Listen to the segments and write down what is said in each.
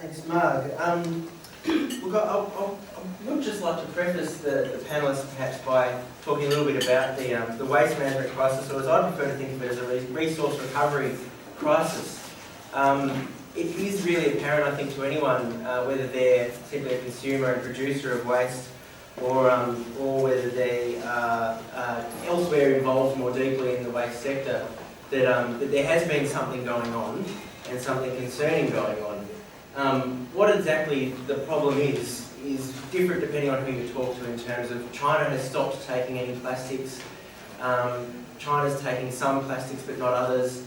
Thanks, Marg. Look, I would just like to preface the panellists perhaps by talking a little bit about the waste management crisis, or as I prefer to think of it as a resource recovery crisis. It is really apparent, I think, to anyone, whether they're simply a consumer and producer of waste, or whether they are elsewhere involved more deeply in the waste sector, that there has been something going on, and something concerning going on. What exactly the problem is different depending on who you talk to in terms of China has stopped taking any plastics, China's taking some plastics but not others.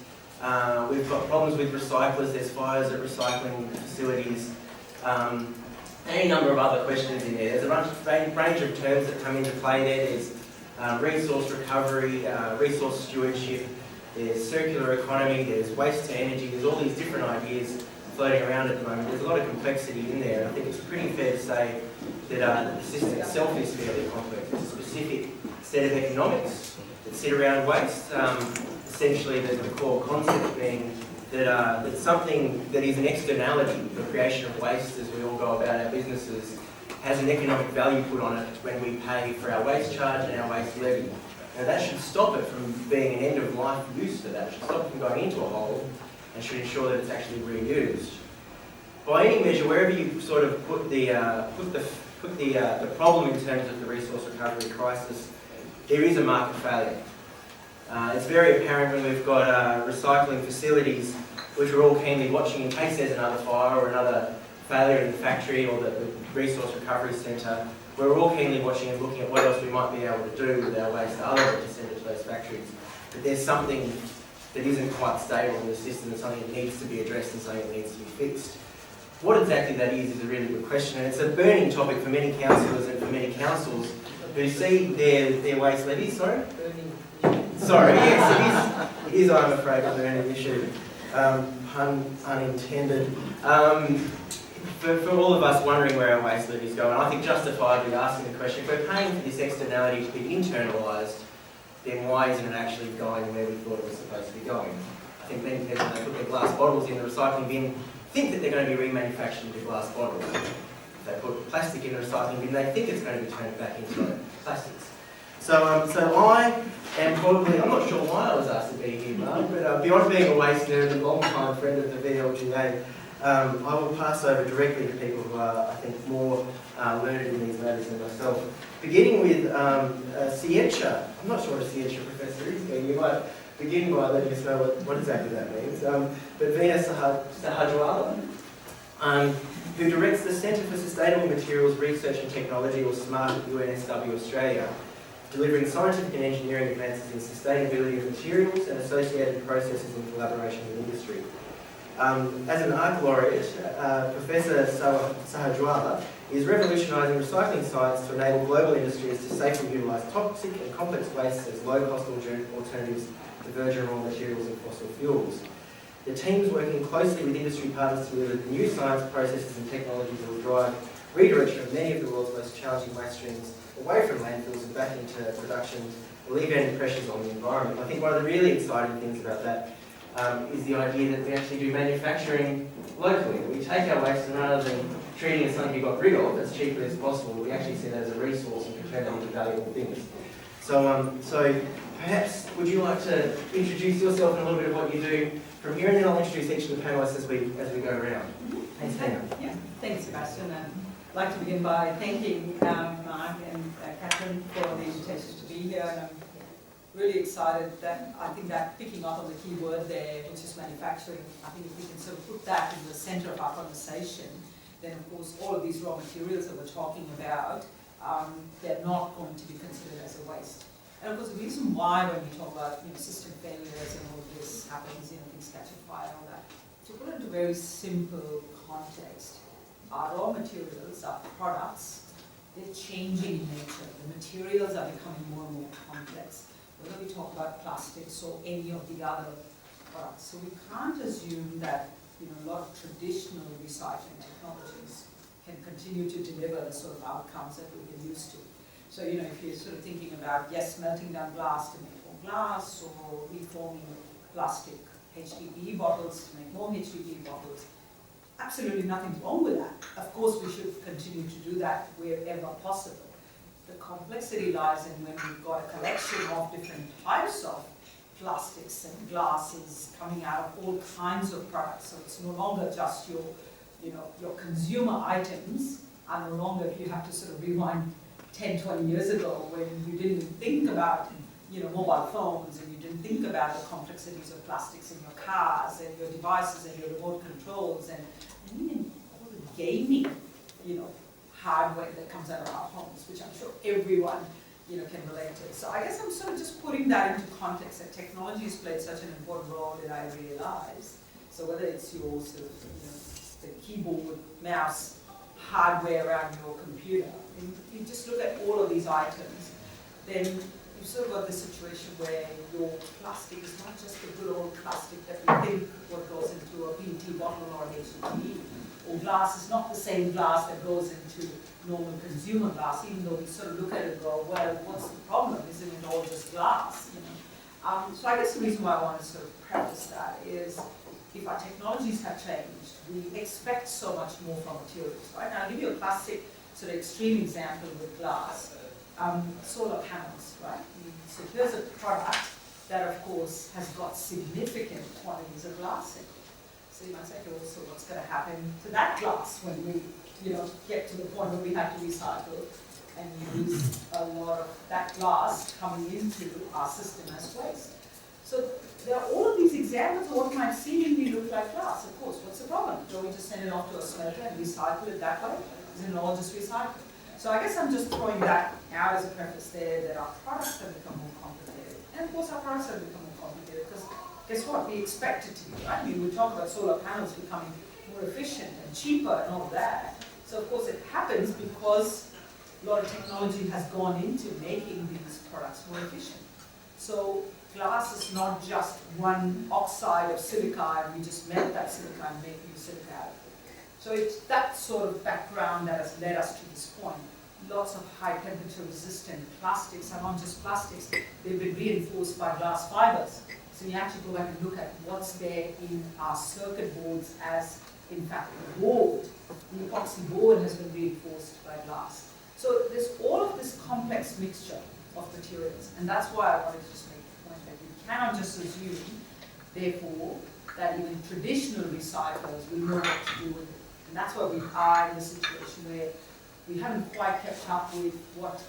We've got problems with recyclers, there's fires at recycling facilities, any number of other questions in there. There's a range of terms that come into play there. There's resource recovery, resource stewardship, there's circular economy, there's waste to energy, there's all these different ideas floating around at the moment. There's a lot of complexity in there, and I think it's pretty fair to say that the system itself is fairly complex. There's a specific set of economics that sit around waste. Essentially, the core concept being that something that is an externality, the creation of waste as we all go about our businesses, has an economic value put on it when we pay for our waste charge and our waste levy. Now that should stop it from being an end-of-life use for that. It should stop it from going into a hole and should ensure that it's actually reused. By any measure, wherever you sort of put the problem in terms of the resource recovery crisis, there is a market failure. It's very apparent when we've got recycling facilities which we're all keenly watching in case there's another fire or another failure in the factory or the resource recovery centre. We're all keenly watching and looking at what else we might be able to do with our waste other than to send it to those factories. But there's something that isn't quite stable in the system, and something that needs to be addressed and something that needs to be fixed. What exactly that is a really good question, and it's a burning topic for many councillors and for many councils who see their waste levies, Sorry, yes, it is, I'm afraid, a burning issue, pun unintended. For all of us wondering where our waste levies go, and I think justifiably asking the question, if we're paying for this externality to be internalised, then why isn't it actually going where we thought it was supposed to be going? I think many people, when they put their glass bottles in the recycling bin, think that they're going to be remanufactured into glass bottles. If they put plastic in the recycling bin, they think it's going to be turned back into plastics. So I am probably, I'm not sure why I was asked to be here, Mark, but beyond being a waste nerd and a long-time friend of the VLGA, I will pass over directly to people who are, I think, more learned in these matters than myself. Beginning with Sietcha. I'm not sure what a Sietcha professor is, but you might begin by letting us know what exactly that means. But Veena Sahajwala, who directs the Centre for Sustainable Materials Research and Technology, or SMART, at UNSW Australia, delivering scientific and engineering advances in sustainability of materials and associated processes in collaboration with industry. As an ARC laureate, Professor Sahajwala is revolutionising recycling science to enable global industries to safely utilise toxic and complex wastes as low-cost alternatives to virgin raw materials and fossil fuels. The team is working closely with industry partners to deliver new science processes and technologies that will drive redirection of many of the world's most challenging waste streams away from landfills and back into production, alleviating pressures on the environment. I think one of the really exciting things about that is the idea that we actually do manufacturing locally. We take our waste and rather than treating it as something we got rid of as cheaply as possible, we actually see that as a resource and can turn that into valuable things. So perhaps would you like to introduce yourself and a little bit of what you do from here, and then I'll introduce each of the panellists as we go around. Thanks, Veena. Yeah, thanks, Sebastian. I'd like to begin by thanking Mark and Catherine for the invitation to be here. And I'm really excited that I think that picking up on the key word there, which is manufacturing, I think if we can sort of put that in the centre of our conversation, then of course all of these raw materials that we're talking about, they're not going to be considered as a waste. And of course the reason why when we talk about system failures and all this happens, things catch a fire and all that, to put it into very simple context, our raw materials, our products, they're changing in nature. The materials are becoming more and more complex, whether we talk about plastics or any of the other products. So we can't assume that a lot of traditional recycling technologies can continue to deliver the sort of outcomes that we've been used to. So if you're sort of thinking about, yes, melting down glass to make more glass, or reforming plastic HDPE bottles to make more HDPE bottles, absolutely nothing wrong with that. Of course, we should continue to do that wherever possible. The complexity lies in when we've got a collection of different types of plastics and glasses coming out of all kinds of products. So it's no longer just your, your consumer items are no longer, if you have to sort of rewind 10, 20 years ago when you didn't think about, mobile phones, and you didn't think about the complexities of plastics in your cars and your devices and your remote controls and even all the gaming, hardware that comes out of our homes, which I'm sure everyone, can relate to. So I guess I'm sort of just putting that into context, that technology has played such an important role that I realize. So whether it's your sort of, the keyboard, mouse, hardware around your computer, and you just look at all of these items, then you've sort of got this situation where your plastic is not just the good old plastic that we think what goes into a PET bottle or an HDPE, or glass is not the same glass that goes into normal consumer glass, even though we sort of look at it and go, well, what's the problem? Isn't it all just glass? So I guess the reason why I want to sort of preface that is if our technologies have changed, we expect so much more from materials, right? Now I'll give you a classic sort of extreme example with glass. Solar panels, right? So here's a product that of course has got significant quantities of glass in it. So you might say, okay, well, so what's going to happen to that glass when we, get to the point where we have to recycle and use a lot of that glass coming into our system as waste? So there are all of these examples of what might seemingly look like glass. Of course, what's the problem? Don't we just send it off to a smelter and recycle it that way? Isn't it all just recycled? So I guess I'm just throwing that out as a preface there, that our products have become more complicated. And of course our products have become more complicated because guess what? We expect it to be, right? I mean, we talk about solar panels becoming more efficient and cheaper and all of that. So of course it happens because a lot of technology has gone into making these products more efficient. So glass is not just one oxide of silica and we just melt that silica and make new silica out of it. So it's that sort of background that has led us to this point. Lots of high temperature resistant plastics are not just plastics, they've been reinforced by glass fibers. So you actually go back and look at what's there in our circuit boards as, in fact, the board. The epoxy board has been reinforced by glass. So there's all of this complex mixture of materials, and that's why I wanted to just make the point that we cannot just assume, therefore, that even traditional recyclers will know what to do with it. And that's why we are in a situation where we haven't quite kept up with what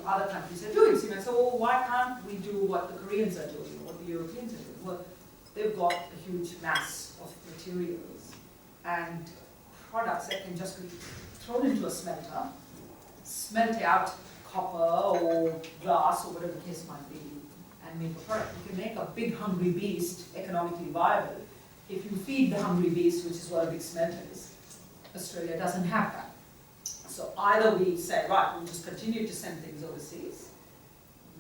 other countries are doing. So you might say, well, why can't we do what the Koreans are doing, or what the Europeans are doing? Well, they've got a huge mass of materials and products that can just be thrown into a smelter, smelt out copper or glass or whatever the case might be, and make a product. You can make a big hungry beast economically viable if you feed the hungry beast, which is what a big smelter is. Australia doesn't have that. So either we say, right, we'll just continue to send things overseas,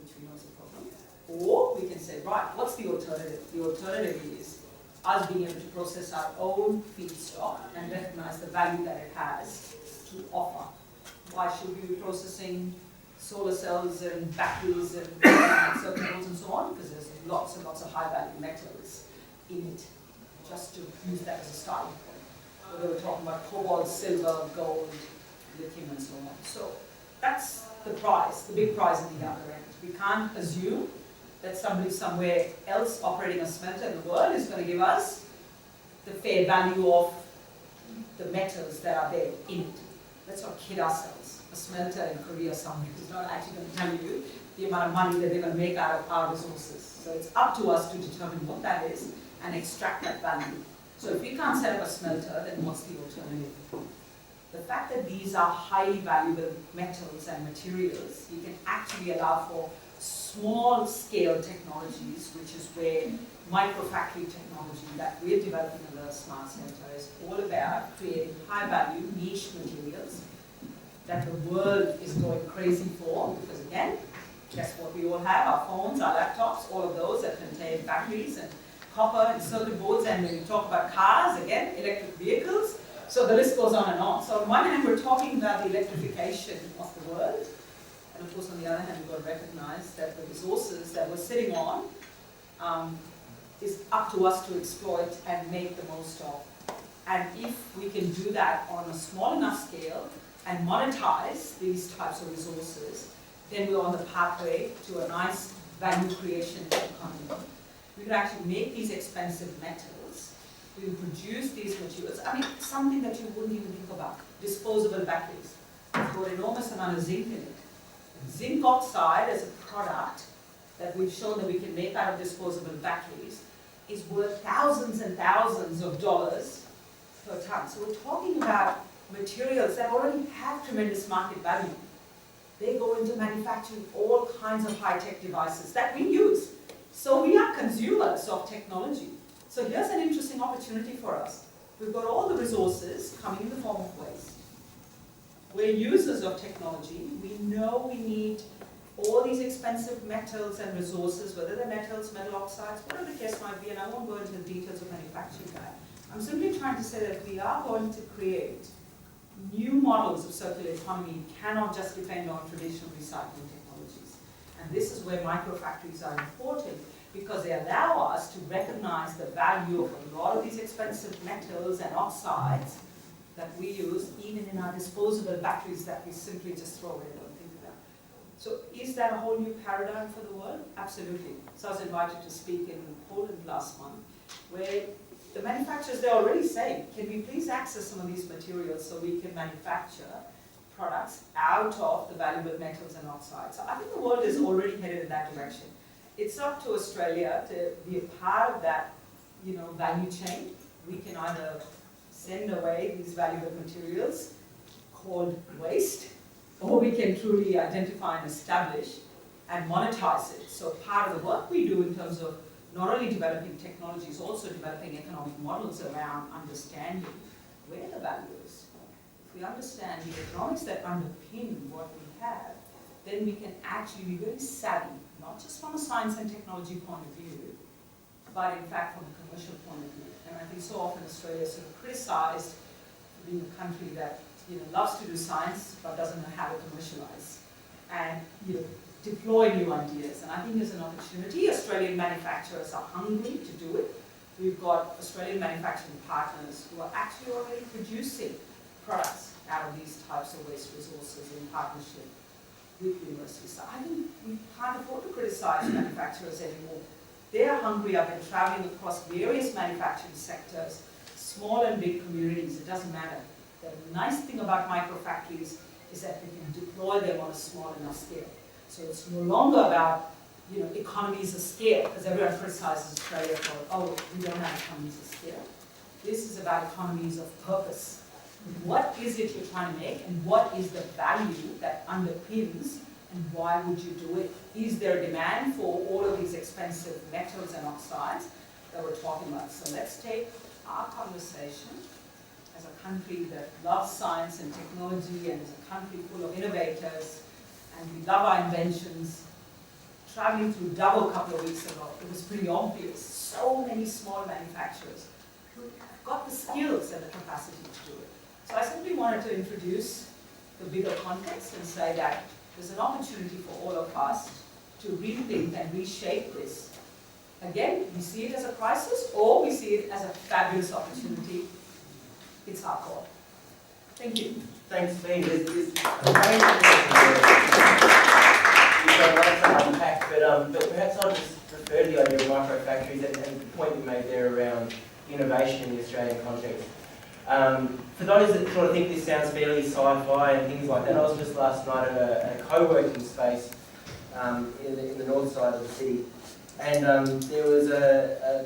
which we know is a problem, or we can say, right, what's the alternative? The alternative is us being able to process our own feedstock and recognize the value that it has to offer. Why should we be processing solar cells and batteries and circuit boards and so on? Because there's lots and lots of high value metals in it, just to use that as a starting point. Whether we're talking about cobalt, silver, gold, lithium and so on. So that's the prize, the big prize at the other end. We can't assume that somebody somewhere else operating a smelter in the world is going to give us the fair value of the metals that are there in it. Let's not kid ourselves. A smelter in Korea somewhere is not actually going to tell you the amount of money that they're going to make out of our resources. So it's up to us to determine what that is and extract that value. So if we can't set up a smelter, then what's the alternative? The fact that these are highly valuable metals and materials, you can actually allow for small scale technologies, which is where microfactory technology that we're developing in the Smart Center is all about creating high value niche materials that the world is going crazy for, because again, guess what we all have? Our phones, our laptops, all of those that contain batteries and copper and circuit boards, and when you talk about cars, again, electric vehicles. So the list goes on and on. So on one hand, we're talking about the electrification of the world. And of course, on the other hand, we've got to recognize that the resources that we're sitting on is up to us to exploit and make the most of. And if we can do that on a small enough scale and monetize these types of resources, then we're on the pathway to a nice value creation economy. We could actually make these expensive metals. We would produce these materials. I mean, something that you wouldn't even think about. Disposable batteries. It's got an enormous amount of zinc in it. Zinc oxide as a product that we've shown that we can make out of disposable batteries is worth thousands and thousands of dollars per ton. So we're talking about materials that already have tremendous market value. They go into manufacturing all kinds of high-tech devices that we use. So we are consumers of technology. So here's an interesting opportunity for us. We've got all the resources coming in the form of waste. We're users of technology. We know we need all these expensive metals and resources, whether they're metals, metal oxides, whatever the case might be, and I won't go into the details of manufacturing that. I'm simply trying to say that we are going to create new models of circular economy. You cannot just depend on traditional recycling technologies. And this is where microfactories are important, because they allow us to recognize the value of a lot of these expensive metals and oxides that we use, even in our disposable batteries that we simply just throw away and don't think about. So is that a whole new paradigm for the world? Absolutely. So I was invited to speak in Poland last month, where the manufacturers, they're already saying, can we please access some of these materials so we can manufacture products out of the valuable metals and oxides. So I think the world is already headed in that direction. It's up to Australia to be a part of that, value chain. We can either send away these valuable materials called waste, or we can truly identify and establish and monetize it. So part of the work we do in terms of not only developing technologies, also developing economic models around understanding where the value is. If we understand the economics that underpin what we have, then we can actually be very savvy, not just from a science and technology point of view, but in fact from a commercial point of view. And I think so often Australia is sort of criticized for being a country that loves to do science but doesn't know how to commercialize and deploy new ideas. And I think there's an opportunity. Australian manufacturers are hungry to do it. We've got Australian manufacturing partners who are actually already producing products out of these types of waste resources in partnership with universities. So I think we can't afford to criticize manufacturers anymore. They're hungry. I've been traveling across various manufacturing sectors, small and big communities, it doesn't matter. The nice thing about microfactories is that we can deploy them on a small enough scale. So it's no longer about economies of scale, because everyone criticizes Australia for, we don't have economies of scale. This is about economies of purpose. What is it you're trying to make, and what is the value that underpins, and why would you do it? Is there a demand for all of these expensive metals and oxides that we're talking about? So let's take our conversation as a country that loves science and technology, and as a country full of innovators, and we love our inventions. Traveling through Davao a couple of weeks ago, it was pretty obvious. So many small manufacturers who have got the skills and the capacity to do it. So I simply wanted to introduce the bigger context and say that there's an opportunity for all of us to rethink and reshape this. Again, we see it as a crisis, or we see it as a fabulous opportunity. It's our call. Thank you. Thanks, Dean. There's a lot to unpack, but perhaps I'll just refer to the idea of microfactories and the point you made there around innovation in the Australian context. For those that sort of think this sounds fairly sci-fi and things like that, I was just last night at a co-working space in the north side of the city, and there was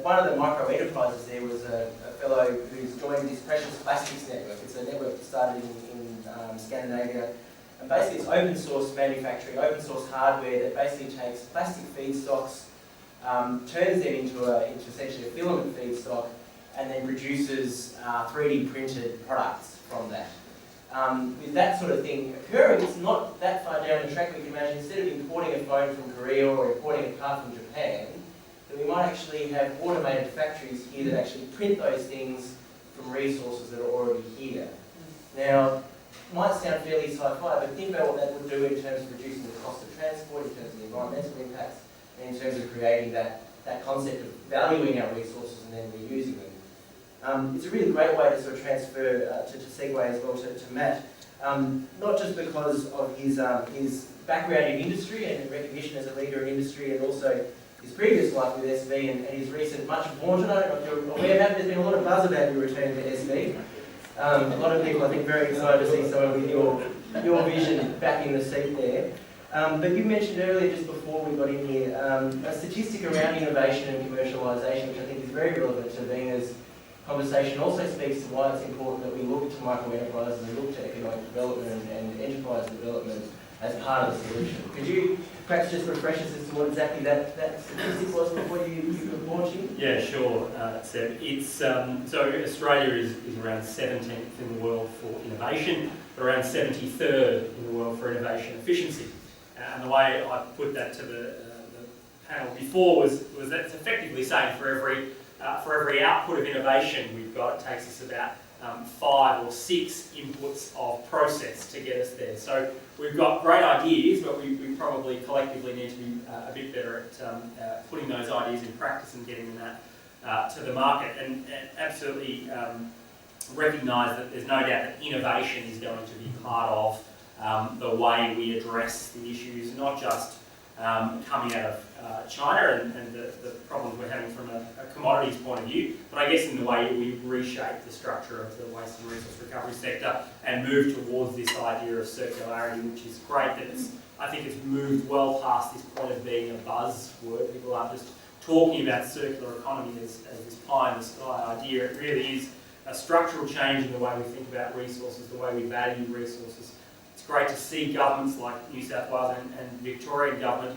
one of the micro enterprises there was a fellow who's joined this Precious Plastics Network. It's a network that started in Scandinavia, and basically it's open source manufacturing, open source hardware that basically takes plastic feedstocks, turns them into essentially a filament feedstock, and then produces 3D printed products from that. With that sort of thing occurring, it's not that far down the track we can imagine. Instead of importing a phone from Korea or importing a car from Japan, that we might actually have automated factories here that actually print those things from resources that are already here. Now, it might sound fairly sci-fi, but think about what that would do in terms of reducing the cost of transport, in terms of the environmental impacts, and in terms of creating that concept of valuing our resources and then reusing them. It's a really great way to sort of transfer, to segue as well to Matt, not just because of his background in industry and recognition as a leader in industry, and also his previous life with SV and his recent much vaunted, I don't know if you're aware, Matt, there's been a lot of buzz about your return to SV. A lot of people, I think, very excited to see someone with your vision back in the seat there. But you mentioned earlier, just before we got in here, a statistic around innovation and commercialisation, which I think is very relevant to Vina's conversation, also speaks to why it's important that we look to micro enterprises and look to economic development and enterprise development as part of the solution. Could you perhaps just refresh us as to what exactly that statistic was before you were launching? Yeah, sure, Seb. It's, so Australia is around 17th in the world for innovation, but around 73rd in the world for innovation efficiency. And the way I put that to the panel before was that it's effectively saying for every output of innovation we've got, it takes us about 5 or 6 inputs of process to get us there. So we've got great ideas, but we probably collectively need to be a bit better at putting those ideas in practice and getting them to the market, and absolutely recognise that there's no doubt that innovation is going to be part of the way we address the issues, not just coming out of China and the problems we're having from a commodities point of view, but I guess in the way we reshape the structure of the waste and resource recovery sector and move towards this idea of circularity, which is great that I think it's moved well past this point of being a buzzword. People aren't just talking about circular economy as this pie in the sky idea. It really is a structural change in the way we think about resources, the way we value resources. It's great to see governments like New South Wales and Victorian government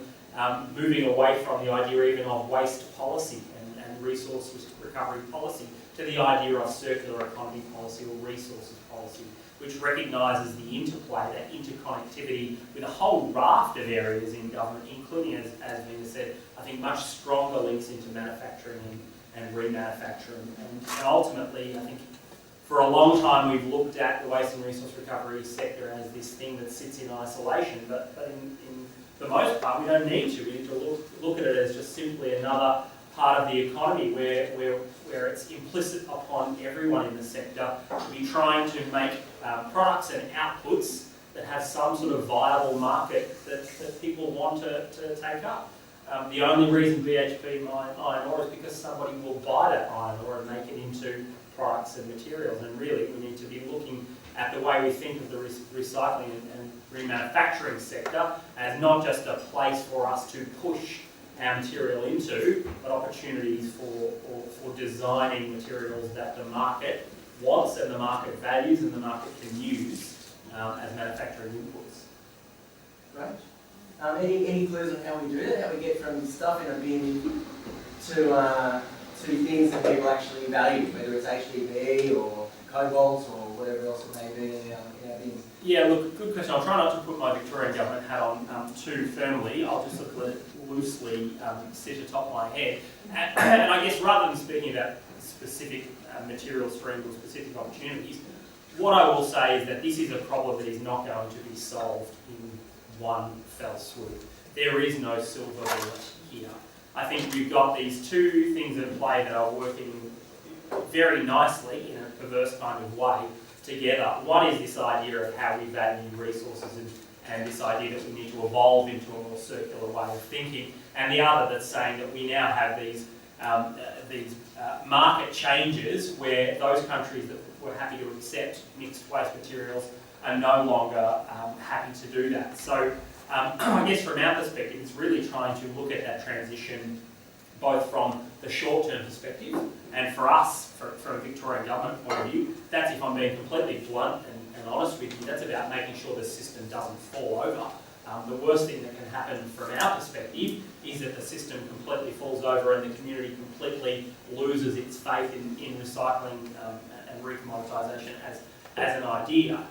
moving away from the idea even of waste policy and resource recovery policy to the idea of circular economy policy or resources policy, which recognises the interplay, that interconnectivity with a whole raft of areas in government, including, as Vina said, I think much stronger links into manufacturing and remanufacturing. And ultimately, I think for a long time we've looked at the waste and resource recovery sector as this thing that sits in isolation, but in the most part we don't need to. We need to look at it as just simply another part of the economy where it's implicit upon everyone in the sector to be trying to make products and outputs that have some sort of viable market that people want to take up. The only reason BHP mine iron ore is because somebody will buy that iron ore and make it into products and materials, and really we need to be looking at the way we think of the recycling and remanufacturing sector as not just a place for us to push our material into, but opportunities for designing materials that the market wants and the market values and the market can use as manufacturing inputs. Right. Any clues on how we do that? How we get from stuff in a bin to things that people actually value, whether it's HDPE or cobalt or whatever else it may be in our bins? Yeah, look, good question. I'll try not to put my Victorian government hat on too firmly. I'll just let it loosely sit atop my head. And I guess rather than speaking about specific material streams or specific opportunities, what I will say is that this is a problem that is not going to be solved in one fell swoop. There is no silver bullet here. I think we've got these two things in play that are working very nicely in a perverse kind of way together. One is this idea of how we value resources and this idea that we need to evolve into a more circular way of thinking, and the other that's saying that we now have these market changes where those countries that were happy to accept mixed waste materials are no longer happy to do that. So I guess from our perspective, it's really trying to look at that transition both from the short-term perspective and for us, from a Victorian government point of view, that's, if I'm being completely blunt and honest with you, that's about making sure the system doesn't fall over. The worst thing that can happen from our perspective is that the system completely falls over and the community completely loses its faith in recycling and recommoditisation as an idea.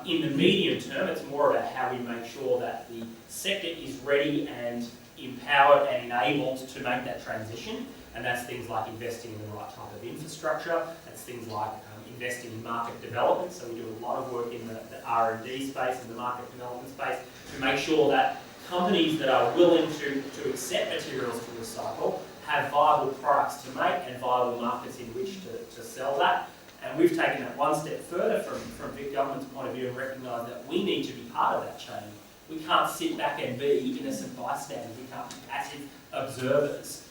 In the medium term, it's more about how we make sure that the sector is ready and empowered and enabled to make that transition, and that's things like investing in the right type of infrastructure, that's things like investing in market development, so we do a lot of work in the R&D space and the market development space to make sure that companies that are willing to accept materials to recycle have viable products to make and viable markets in which to sell that. And we've taken that one step further from Vic Government's point of view and recognised that we need to be part of that change. We can't sit back and be innocent bystanders. We can't be passive observers.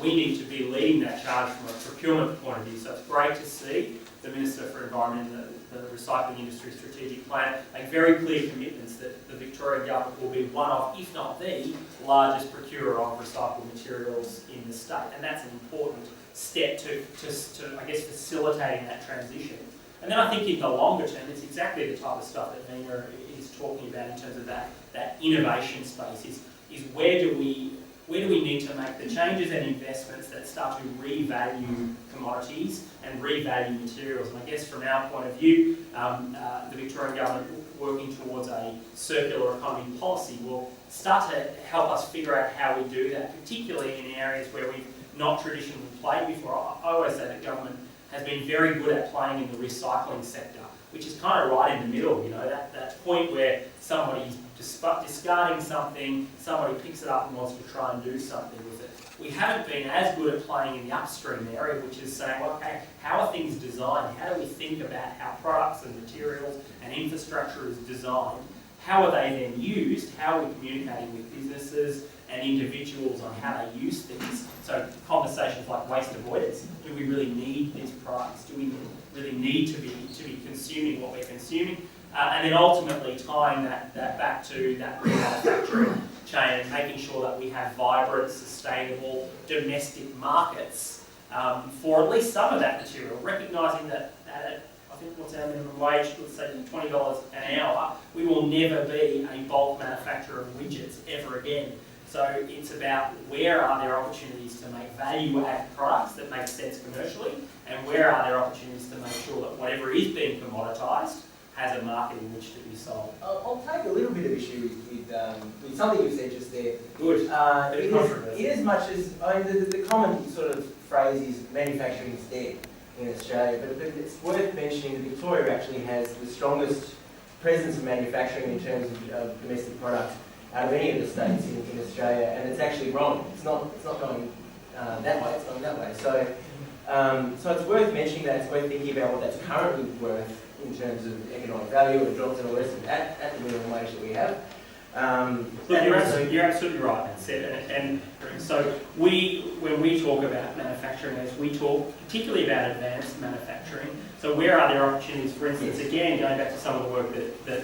We need to be leading that charge from a procurement point of view. So it's great to see the Minister for Environment and the Recycling Industry Strategic Plan make very clear commitments that the Victorian Government will be one of, if not the, largest procurer of recycled materials in the state. And that's an important step to I guess, facilitating that transition. And then I think in the longer term, it's exactly the type of stuff that Nina is talking about in terms of that innovation space, is where do we need to make the changes and investments that start to revalue commodities and revalue materials. And I guess from our point of view, the Victorian Government working towards a circular economy policy will start to help us figure out how we do that, particularly in areas where we've not traditionally played before. I always say that government has been very good at playing in the recycling sector, which is kind of right in the middle, you know, that point where somebody's discarding something, somebody picks it up and wants to try and do something with it. We haven't been as good at playing in the upstream area, which is saying, well, okay, how are things designed? How do we think about how products and materials and infrastructure is designed? How are they then used? How are we communicating with businesses and individuals on how they use things? So conversations like waste avoidance. Do we really need these products? Do we really need to be consuming what we're consuming? And then ultimately tying that back to that remanufacturing chain and making sure that we have vibrant, sustainable, domestic markets for at least some of that material, recognising that at, I think, what's our minimum wage, let's say $20 an hour, we will never be a bulk manufacturer of widgets ever again. So it's about where are there opportunities to make value-add products that make sense commercially, and where are there opportunities to make sure that whatever is being commoditised has a market in which to be sold. I'll take a little bit of issue with something you said just there. Good. In as much as, I mean, the common sort of phrase is manufacturing is dead in Australia, but it's worth mentioning that Victoria actually has the strongest presence of manufacturing in terms of domestic products out of any of the states in Australia, and it's actually growing. It's not going that way, it's going that way. So it's worth mentioning that, it's worth thinking about what that's currently worth in terms of economic value and jobs and all this at the minimum wage that we have. Look, you're absolutely right, that's it. And so when we talk about manufacturing, as we talk particularly about advanced manufacturing, so where are there opportunities, for instance, again, going back to some of the work that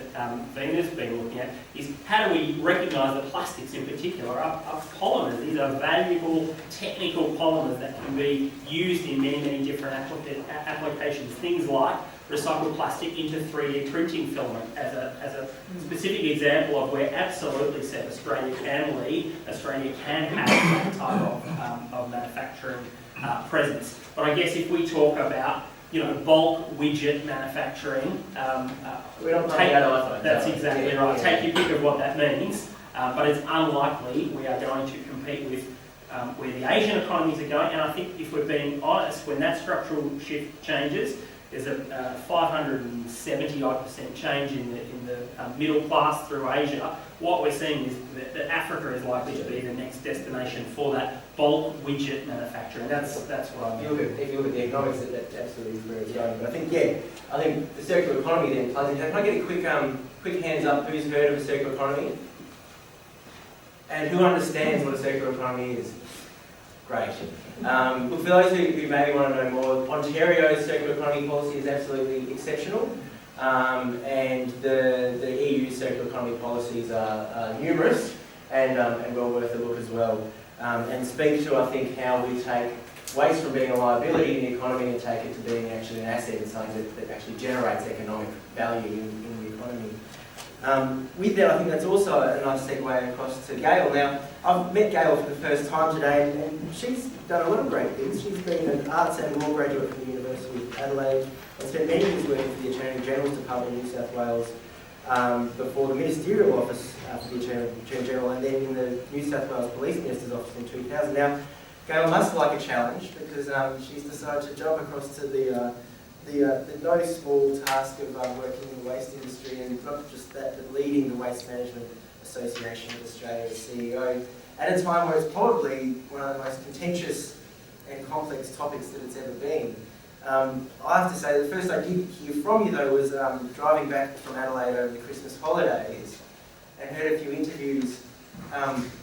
Vina's been looking at, is how do we recognise that plastics in particular are polymers. These are valuable technical polymers that can be used in many different applications. Things like recycled plastic into 3D printing filament as a specific example of where absolutely said Australia can lead, Australia can have that type of manufacturing presence. But I guess if we talk about, you know, bulk widget manufacturing, we don't take that. That's exactly right. Take your pick of what that means, but it's unlikely we are going to compete with where the Asian economies are going. And I think if we're being honest, when that structural shift changes, there's a 570% change in the middle class through Asia. What we're seeing is that Africa is likely to be the next destination for that bulk widget manufacturing. That's what I mean. If you look at the economics, that absolutely is where it's going. But I think the circular economy then plays into that. Can I get a quick hands up? Who's heard of a circular economy? And who understands what a circular economy is? Great. But for those who maybe want to know more, Ontario's circular economy policy is absolutely exceptional, and the EU circular economy policies are numerous and well worth a look as well, and speak to, I think, how we take waste from being a liability in the economy and take it to being actually an asset and something that actually generates economic value in the economy. With that, I think that's also a nice segue across to Gail. Now, I've met Gail for the first time today, and she's done a lot of great things. She's been an arts and law graduate from the University of Adelaide and spent many years working for the Attorney General's Department in New South Wales before the Ministerial Office for the Attorney General, and then in the New South Wales Police Minister's Office in 2000. Now, Gail must like a challenge because she's decided to jump across to the no small task of working in the waste industry, and not just that, but leading the Waste Management Association of Australia as CEO. at a time where it's probably one of the most contentious and complex topics that it's ever been. I have to say, the first I did hear from you though was driving back from Adelaide over the Christmas holidays, and heard a few interviews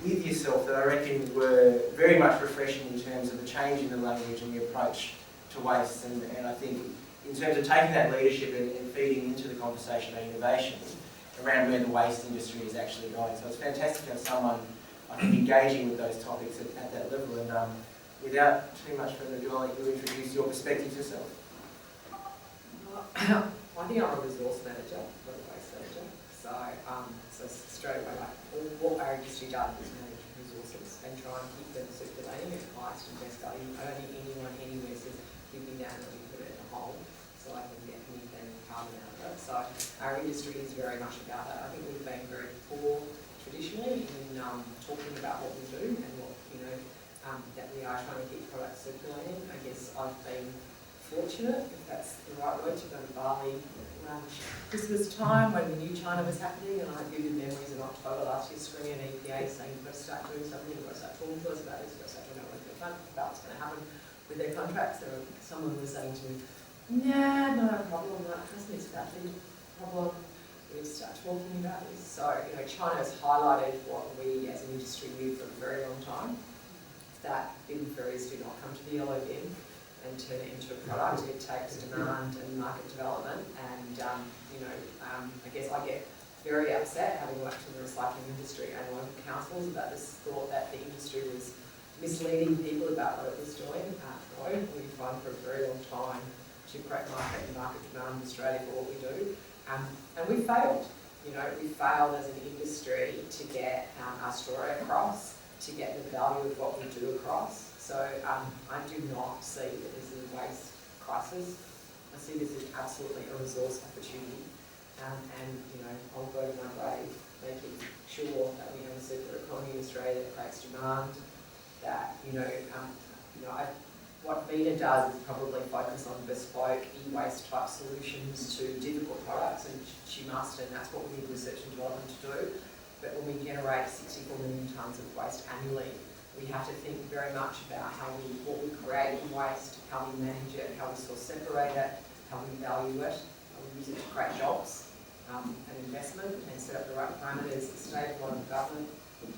with yourself that I reckon were very much refreshing in terms of the change in the language and the approach to waste, and I think in terms of taking that leadership and feeding into the conversation about innovation around where the waste industry is actually going. So it's fantastic to have someone, I think, engaging with those topics at that level. And without too much further ado, I'll let you introduce your perspective yourself. I think I'm a resource manager, not a waste manager. So straight away, like all our industry does is manage resources and try and keep them circulating at highest and best value. Only anyone anywhere says, give me that and we put it in a hole so I can get anything carbon out of it. So our industry is very much about that. I think we've been very poor traditionally in talking about what we do and what, that we are trying to keep products circulating. I guess I've been fortunate, if that's the right word, to go to Bali around Christmas time when we knew China was happening, and I have vivid memories in October last year screaming at EPA saying you've got to start doing something, you've got to start talking to us about this, you've got to start talking about what's going to happen with their contracts. Someone was saying to me, nah, not a problem, that doesn't exactly a problem. We need to start talking about this. So, China has highlighted what we as an industry knew for a very long time, that bin ferries do not come to the yellow bin and turn it into a product. It takes demand and market development, and I guess I get very upset having worked in the recycling industry and local councils about this thought that the industry was misleading people about what it was doing. No, we've tried for a very long time to create market demand in Australia for what we do, and we failed. We failed as an industry to get our story across, to get the value of what we do across. So I do not see that this is a waste crisis. I see this as absolutely a resource opportunity. I'll go to my grave making sure that we have a circular economy in Australia that creates demand, that, what Vina does is probably focus on bespoke e-waste type solutions to difficult products, and she must, and that's what we need research and development to do. But when we generate 64 million tonnes of waste annually, we have to think very much about what we create in waste, how we manage it, how we source separate it, how we value it, how we use it to create jobs and investment, and set up the right parameters at state, local government,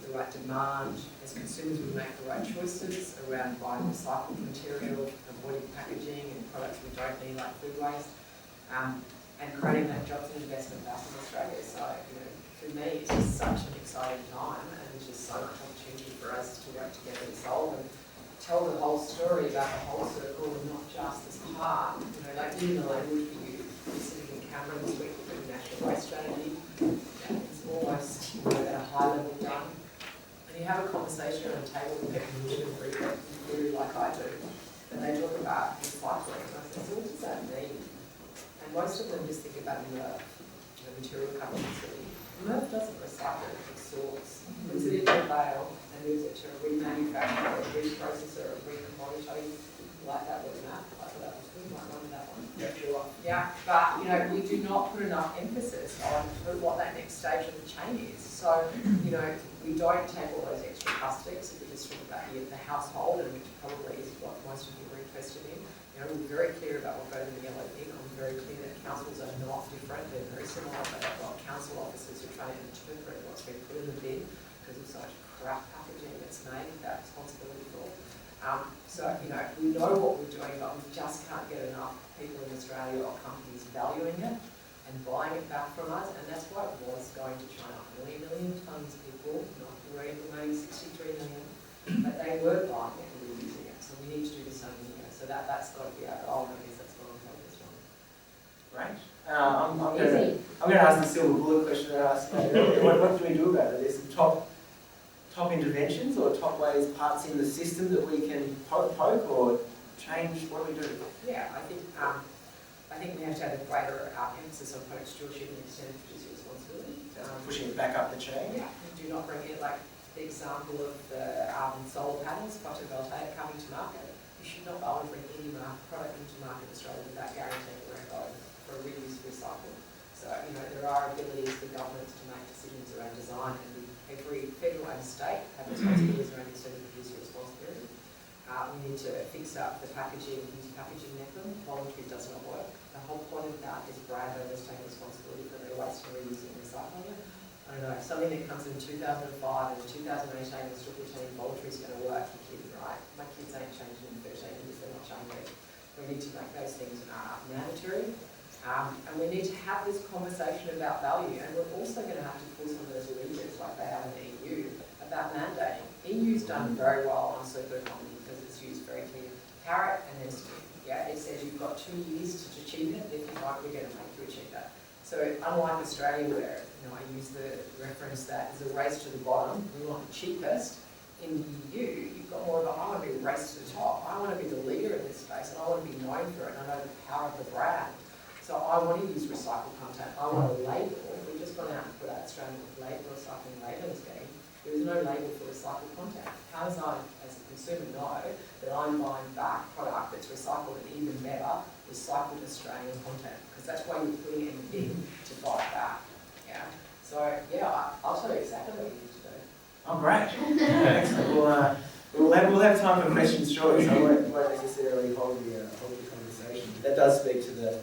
the right demand. As consumers, we make the right choices around buying recycled material, avoiding packaging and products we don't need like food waste, and creating that jobs and investment back in Australia. So, for me, it's just such an exciting time, and there's just so much opportunity for us to work together to solve and tell the whole story about the whole circle and not just this part. Like even the language we use, we're sitting in Cameron this week with the National Waste Strategy. It's almost at a high level done. And you have a conversation around the table with people who live and breathe food like I do, and they talk about recycling. And I said, so what does that mean? And most of them just think about the material company facility. Merck doesn't recycle it, it sorts, puts it into a bale and moves it to a remanufacturer, a reprocessor, a recommodity. Like that word, Matt? I thought that was good. You might remember that one. Yeah, sure. Yeah, but we do not put enough emphasis on what that next stage of the chain is. So, we don't take all those extra plastics if we just talk about the household, and which probably is what most of you are interested in. We're very clear about what goes in the yellow bin. I'm very clear that councils are not different, they're very similar, but they've got council officers who try to interpret what's been put in the bin because of such crap packaging that's made without responsibility for. We know what we're doing, but we just can't get enough people in Australia or companies valuing it and buying it back from us, and that's why it was going to China. 1 million tonnes people, not the remaining 63 million, but they were buying it and reusing it, so we need to do the same here. So that's got to be our goal, and I guess that's what I'm focused on. Great. I'm going to ask the silver bullet question that I asked earlier. What do we do about it? There's some top interventions or top ways, parts in the system that we can poke or change. What do we do? Yeah, I think we have to have a greater emphasis on product stewardship and extended producer responsibility. Pushing it back up the chain. Yeah, we do not bring it like the example of the solar panels, photovoltaic coming to market. You should not be able to bring any product into market in Australia without guaranteeing we're going for reuse recycle. So, there are abilities for governments to make decisions around design, and we every federal and state have responsibilities around extended producer responsibility. We need to fix up the packaging, use packaging method. Voluntary does not work. The whole point of that is brand owners taking responsibility for their waste and reusing and recycling it. I don't know, if something that comes in 2005 and in 2018 is still pretending voluntary is going to work, you're kidding, right? My kids ain't changing in 13 years, they're not changing. We need to make those things mandatory. And we need to have this conversation about value, and we're also going to have to pull some of those levers like they have in the EU about mandating. EU's done very well on circular economy because it's used very clear carrot and then stick. Yeah, it says you've got 2 years to achieve it. If you like, we're going to make you achieve that. So unlike Australia, where I use the reference that there's a race to the bottom, we want the cheapest. In the EU, you've got more of a, I want to be a race to the top. I want to be the leader in this space, and I want to be known for it, and I know the power of the brand. So I want to use recycled content. I want a label. We've just gone out and put out Australian label recycling labelling scheme. There is no label for recycled content. How does I, as a consumer, know that I'm buying back product that's recycled and even better, recycled Australian content? Because that's why you're putting it in the bin to buy it back. Yeah. So yeah, I'll tell you exactly what you need to do. Oh, great. Excellent. We'll have time for questions shortly, so I won't necessarily hold the conversation. That does speak to the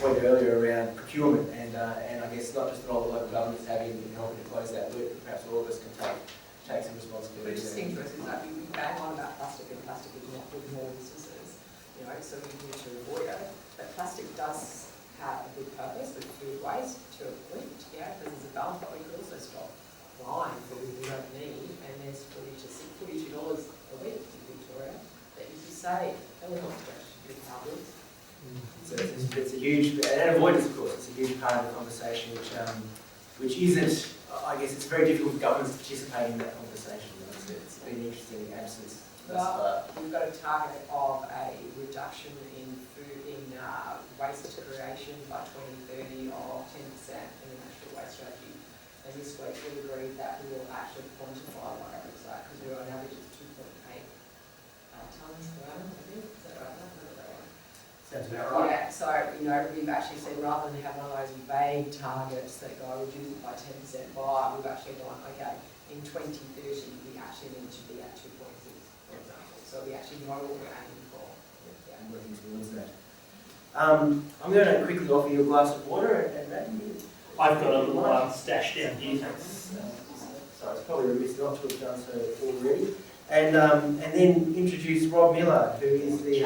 point earlier around procurement and I guess not just the role that local governments have in helping to close that loop, but perhaps all of us can take some The responsibility. interesting choice is that we bang on about plastic, and plastic is not good more businesses, so we need to avoid it. But plastic does have a good purpose with food waste to a point, because there's a balance, but we could also stop buying food we don't need, and there's $42 a week in Victoria that you could save. That would not stretch your carbon. So it's a huge, and avoidance of course, it's a huge part of the conversation which isn't, I guess it's very difficult for governments to participate in that conversation. It's been an interesting absence thus far. Well, we've got a target of a reduction in waste creation by 2030 of 10% in the national waste strategy. And this week we agreed that we will actually quantify what that looks like, because we're on average of 2.8 tonnes per annum, I think. Is that right? Sounds about right. Yeah, so we've actually said rather than have one of those vague targets that go reduce it by 10% by, we've actually gone, okay, in 2030 we actually need to be at 2.6, for example. So we actually know what we're aiming for. Yeah. I'm working towards that. I'm going to quickly offer you a glass of water and that. I've got a little stash down here, thanks. So it's probably remiss not to have done so already. And then introduce Rob Miller, who is the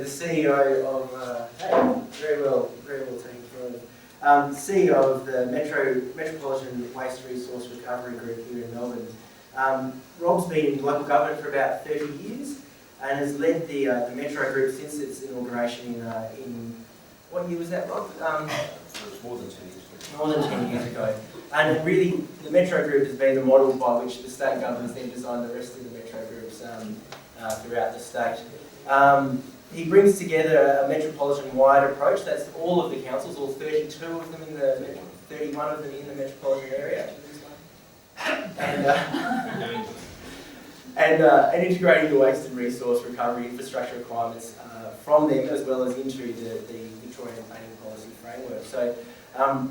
CEO of, very well taken care of, CEO of the Metropolitan Waste Resource Recovery Group here in Melbourne. Rob's been in local government for about 30 years and has led the Metro Group since its inauguration in what year was that, Rob? It was more than 10 years ago. More than 10 years ago. And really, the Metro Group has been the model by which the state governments then designed the rest of the Metro Groups throughout the state. He brings together a metropolitan-wide approach. That's all of the councils, all 32 of them in the 31 of them in the metropolitan area, and integrating the waste and resource recovery infrastructure requirements from them as well as into the Victorian planning policy framework. So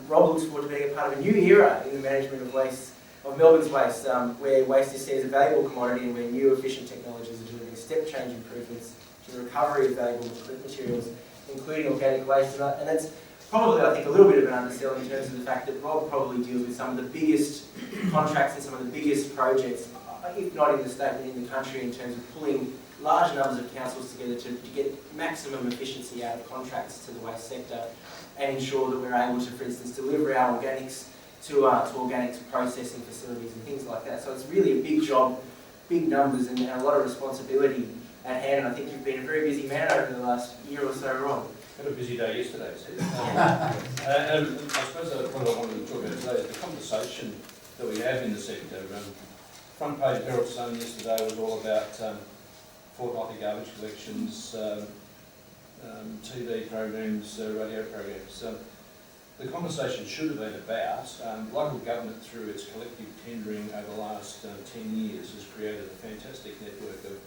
Rob looks forward to being a part of a new era in the management of waste, of Melbourne's waste, where waste is seen as a valuable commodity and where new efficient technologies are delivering step change improvements to the recovery of valuable materials, including organic waste. And that's probably, I think, a little bit of an underselling in terms of the fact that Rob probably deals with some of the biggest contracts and some of the biggest projects, if not in the state, but in the country, in terms of pulling large numbers of councils together to get maximum efficiency out of contracts to the waste sector and ensure that we're able to, for instance, deliver our organics to organics processing facilities and things like that. So it's really a big job, big numbers, and a lot of responsibility at hand. And I think you've been a very busy man over the last year or so, Rob. Had a busy day yesterday, and I suppose the point I wanted to talk about today is the conversation that we have in the sector. Front page Herald Sun yesterday was all about fortnightly garbage collections, TV programs, radio programs. The conversation should have been about local government through its collective tendering over the last 10 years has created a fantastic network of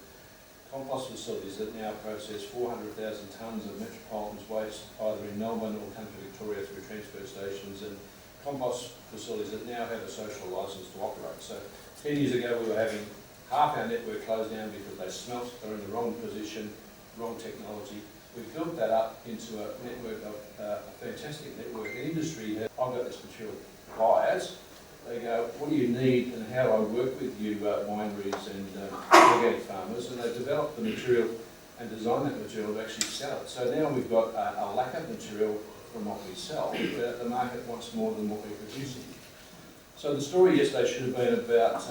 compost facilities that now process 400,000 tonnes of Metropolitan's waste either in Melbourne or country Victoria through transfer stations, and compost facilities that now have a social licence to operate. So 10 years ago we were having half our network closed down because they smelt, they're in the wrong position, wrong technology. We've built that up into a network of a fantastic network. An industry has, I've got this material buyers. They go, what do you need and how do I work with you, wineries and organic farmers? And they develop the material and design that material to actually sell it. So now we've got a lack of material from what we sell, where the market wants more than what we're producing. So the story yesterday should have been about,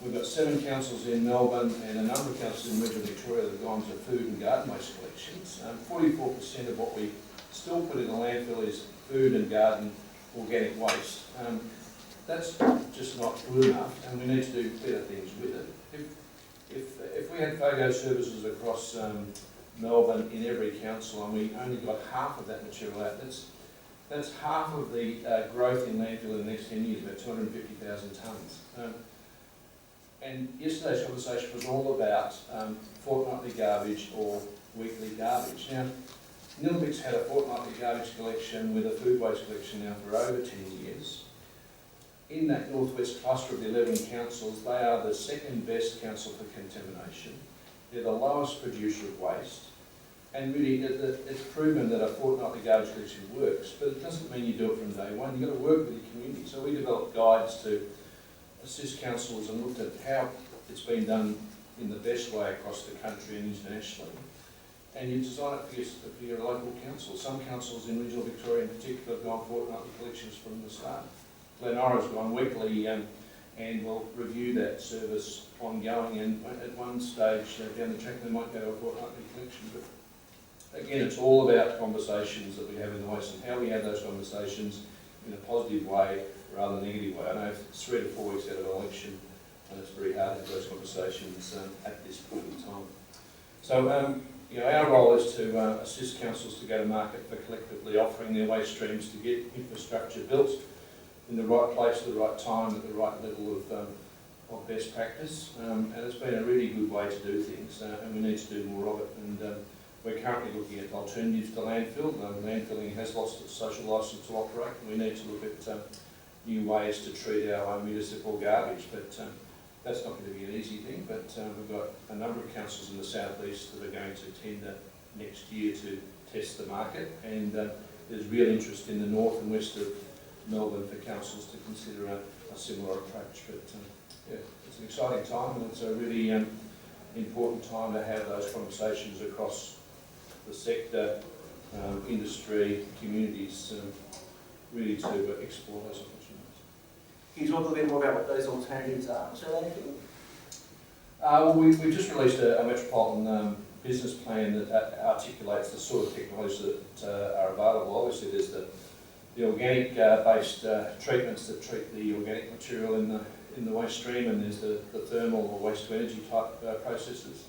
we've got 7 councils in Melbourne and a number of councils in regional Victoria that have gone to food and garden waste collections. 44% of what we still put in the landfill is food and garden organic waste. That's just not good enough, and we need to do better things with it. If we had photo services across Melbourne in every council and we only got half of that material out, that's half of the growth in landfill in the next 10 years, about 250,000 tonnes. And yesterday's conversation was all about fortnightly garbage or weekly garbage. Now, Nilbix had a fortnightly garbage collection with a food waste collection now for over 10 years. In that northwest cluster of the 11 councils, they are the second best council for contamination. They're the lowest producer of waste. And really, it's proven that a fortnightly garbage collection works, but it doesn't mean you do it from day one. You've got to work with your community. So we developed guides to assist councils and looked at how it's been done in the best way across the country and internationally. And you design it for your local council. Some councils in regional Victoria in particular have gone fortnightly collections from the start. Glenора's gone weekly and we'll review that service ongoing, and at one stage down the track they might go to a fortnightly collection. But again, it's all about conversations that we have in the waste and how we have those conversations in a positive way rather than a negative way. I know it's 3 to 4 weeks out of an election and it's very hard to have those conversations at this point in time. So our role is to assist councils to go to market for collectively offering their waste streams to get infrastructure built in the right place at the right time at the right level of best practice. And it's been a really good way to do things and we need to do more of it. And we're currently looking at alternatives to landfill. Landfilling has lost its social licence to operate, and we need to look at new ways to treat our municipal garbage. But that's not going to be an easy thing, but we've got a number of councils in the southeast that are going to tender next year to test the market, and there's real interest in the north and west of Melbourne for councils to consider a similar approach. But yeah, it's an exciting time, and it's a really important time to have those conversations across the sector, industry, communities, really to explore those opportunities. Can you talk a little bit more about what those alternatives are to landfill? Well, we've just released a metropolitan business plan that articulates the sort of technologies that are available. Obviously, there's the organic based treatments that treat the organic material in the waste stream, and there's the thermal or waste to energy type processes.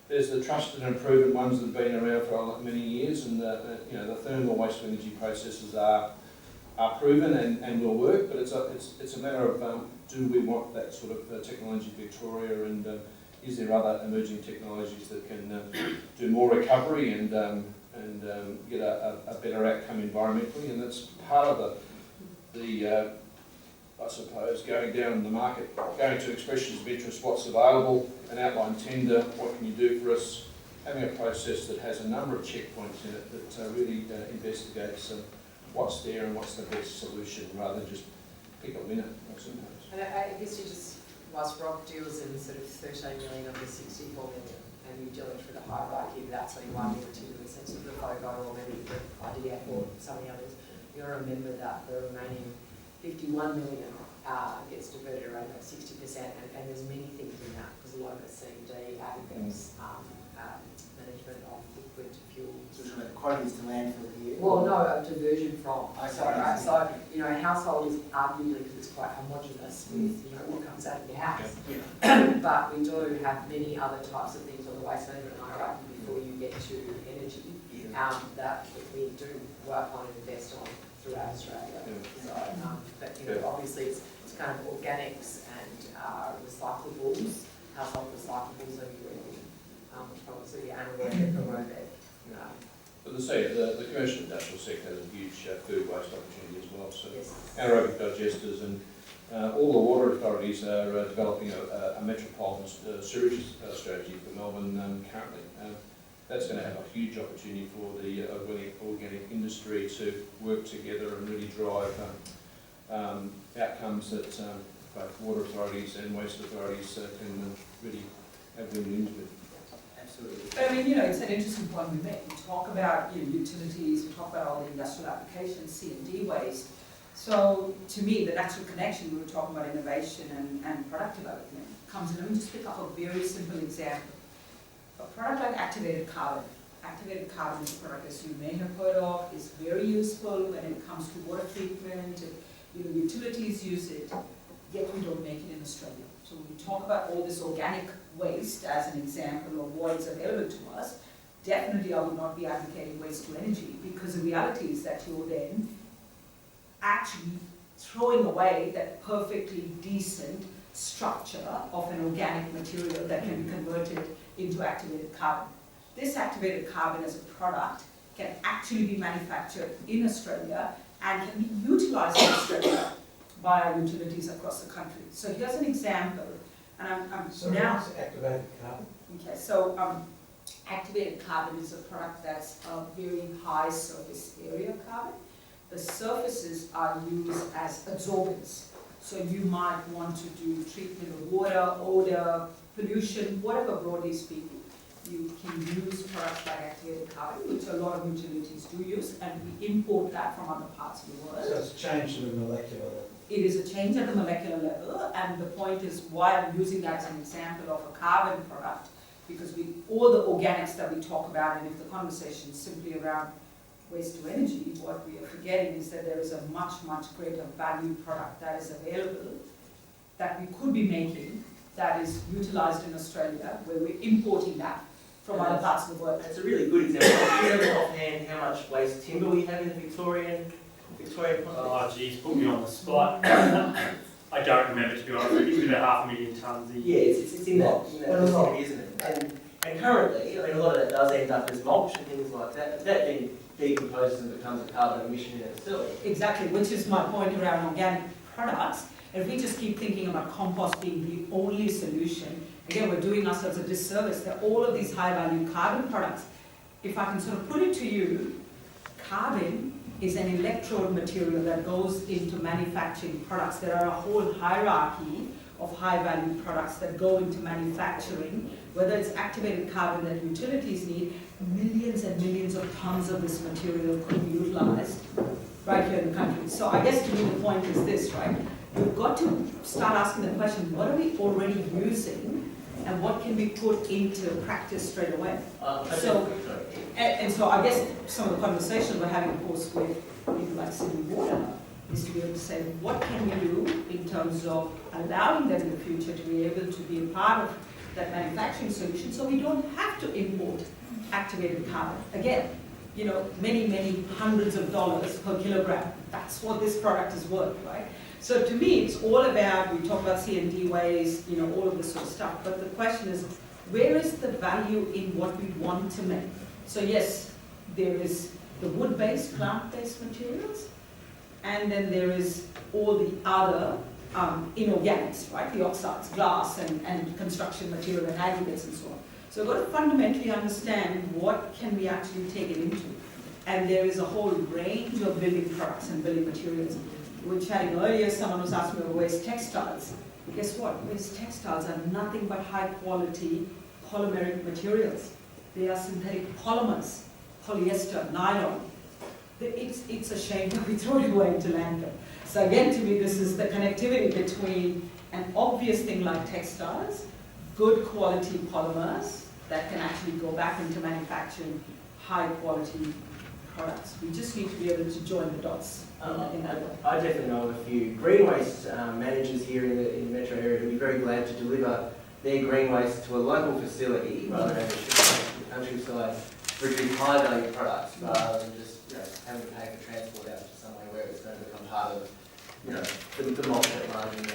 There's the trusted and proven ones that have been around for many years, and the thermal waste to energy processes are proven and will work, but it's a matter of do we want that sort of technology in Victoria, and is there other emerging technologies that can do more recovery and get a better outcome environmentally. And that's part of the I suppose, going down the market, going to expressions of interest, what's available, an outline tender, what can you do for us, having a process that has a number of checkpoints in it that really investigates what's there and what's the best solution, rather than just pick a winner, I suppose. And I guess you just, whilst Rob deals in sort of 13 million of the 64 million, and you're dealing through the hierarchy without saying one in particular sense of the photo or maybe the idea or some of the others, you've got to remember that the remaining 51 million gets diverted around about 60%, and there's many things in that, because a lot of it's C&D, aggregates, management of liquid fuel. So we're talking about quantities to landfill here? Well, no, a diversion from. Okay. Right? So, a household is arguably, because it's quite homogenous with, what comes out of your house. Yeah. But we do have many other types of things on the waste management hierarchy before you get to energy, that we do work on and invest on throughout Australia. So, but obviously it's kind of organics and recyclables, household recyclables are really, obviously anaerobic, aerobic. But the commercial industrial sector has a huge food waste opportunity as well. So Yes. anaerobic digesters and all the water authorities are developing a metropolitan sewage strategy for Melbourne currently. That's going to have a huge opportunity for the organic industry to work together and really drive outcomes that both water authorities and waste authorities can really have win-wins with. Absolutely. But I mean, you know, it's an interesting point we make. We talk about, you know, utilities, we talk about all the industrial applications, C&D waste. So to me, the natural connection, we were talking about innovation and product development, comes in. Let me just pick up a very simple example. A product like activated carbon. Activated carbon is a product, as you may have heard of, is very useful when it comes to water treatment. You know, utilities use it, yet we don't make it in Australia. So when we talk about all this organic waste as an example of what is available to us, definitely I would not be advocating waste to energy, because the reality is that you're then actually throwing away that perfectly decent structure of an organic material that can be converted into activated carbon. This activated carbon as a product can actually be manufactured in Australia and can be utilized in Australia by our utilities across the country. So here's an example, and I'm So now... what's activated carbon? Okay, so activated carbon is a product that's a very high surface area carbon. The surfaces are used as absorbents. So you might want to do treatment of water, odor, pollution, whatever broadly speaking. You can use products like activated carbon, which a lot of utilities do use, and we import that from other parts of the world. So it's changed to the molecular level. It is a change at the molecular level, and the point is why I'm using that as an example of a carbon product, because all the organics that we talk about, and if the conversation is simply around waste to energy, what we are forgetting is that there is a much, much greater value product that is available that we could be making that is utilized in Australia, where we're importing that from other parts of the world. That's a really good example. Do you know offhand how much waste timber we have in the Victorian context? Oh, geez, put me on the spot. I don't remember, to be honest. It's about 500,000 tonnes a Yeah, year. it's in that vicinity, isn't it? And currently, I mean, a lot of that does end up as mulch and things like that. But that then decomposes and becomes a carbon emission in itself. Exactly, which is my point around organic products. And if we just keep thinking about compost being the only solution, again, we're doing ourselves a disservice. That all of these high-value carbon products, if I can sort of put it to you, carbon is an electrode material that goes into manufacturing products. There are a whole hierarchy of high-value products that go into manufacturing, whether it's activated carbon that utilities need. Millions and millions of tons of this material could be utilized right here in the country. So I guess to me the point is this, right? We've got to start asking the question, what are we already using and what can be put into practice straight away? And so I guess some of the conversations we're having, of course, with people like Sydney Water is to be able to say, what can we do in terms of allowing them in the future to be able to be a part of that manufacturing solution so we don't have to import activated carbon. Again, you know, many, many hundreds of dollars per kilogram. That's what this product is worth, right? So to me, it's all about, we talk about C&D waste, you know, all of this sort of stuff. But the question is, where is the value in what we want to make? So yes, there is the wood-based, plant-based materials, and then there is all the other inorganics, right? The oxides, glass, and construction material and aggregates and so on. So we've got to fundamentally understand what can we actually take it into. And there is a whole range of building products and building materials. We were chatting earlier, someone was asking me about waste textiles. Guess what? Waste textiles are nothing but high quality polymeric materials. They are synthetic polymers, polyester, nylon. It's a shame that we throw it away into landfill. So again, to me, this is the connectivity between an obvious thing like textiles, good quality polymers that can actually go back into manufacturing high quality products. We just need to be able to join the dots in that way. I definitely know of a few green waste managers here in the metro area who would be very glad to deliver their green waste to a local facility rather than the countryside to produce high value products rather than just having to pay for transport out to somewhere where it's going to become part of the mulch at large in the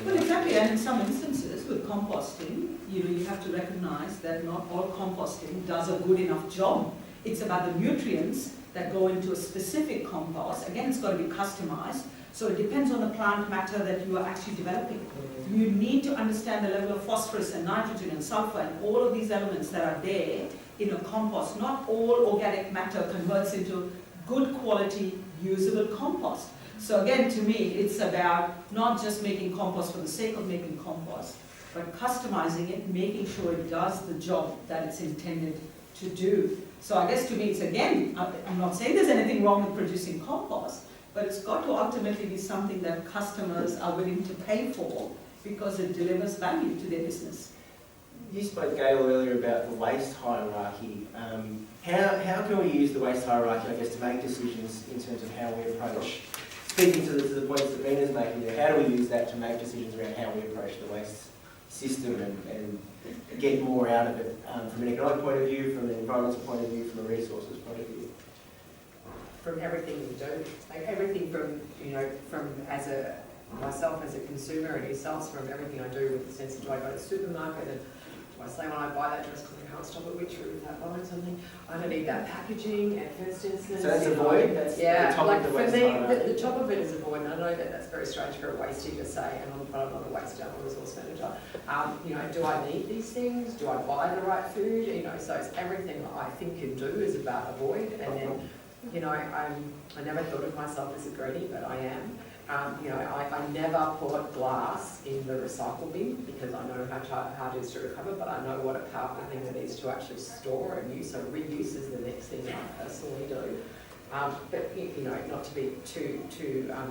Well, exactly, and in some instances with composting, you have to recognise that not all composting does a good enough job. It's about the nutrients that go into a specific compost. Again, it's got to be customised, so it depends on the plant matter that you are actually developing. You need to understand the level of phosphorus and nitrogen and sulfur and all of these elements that are there in a compost. Not all organic matter converts into good quality, usable compost. So again, to me, it's about not just making compost for the sake of making compost, but customizing it, making sure it does the job that it's intended to do. So I guess to me, it's again, I'm not saying there's anything wrong with producing compost, but it's got to ultimately be something that customers are willing to pay for because it delivers value to their business. You spoke, Gail, earlier about the waste hierarchy. How can we use the waste hierarchy, I guess, to make decisions in terms of how we approach, speaking to the points that Vina's making there, how do we use that to make decisions around how we approach the waste system and get more out of it from an economic point of view, from an environmental point of view, from a resources point of view? From everything we do, like everything from, from myself as a consumer and yourselves, from everything I do with the sense of, do I go to the supermarket and do I say when I buy that dress because I can't stop at Witchery without buying something, I don't need that packaging at first instance. So that's avoid? That's the top of the waste hierarchy? The top of it is avoid, and I know that that's very strange for a wastie to say, and I'm not a waster, I'm a resource manager. Do I need these things? Do I buy the right food? So it's everything that I think and do is about avoid, and then I never thought of myself as a greenie, but I am. I never put glass in the recycle bin because I know how hard it is to recover, but I know what a powerful thing it is to actually store and use. So reuse is the next thing I personally do. But not to be too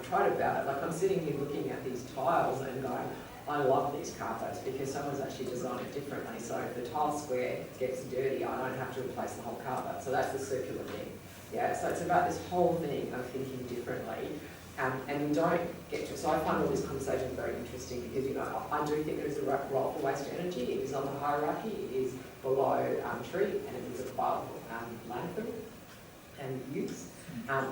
trite about it. Like I'm sitting here looking at these tiles and going, I love these carpets because someone's actually designed it differently. So if the tile square gets dirty, I don't have to replace the whole carpet. So that's the circular thing. Yeah, so it's about this whole thing of thinking differently. And we don't get to, so I find all this conversation very interesting because, I do think there is a role for waste to energy. It is on the hierarchy, it is below treat, and it is above landfill and use.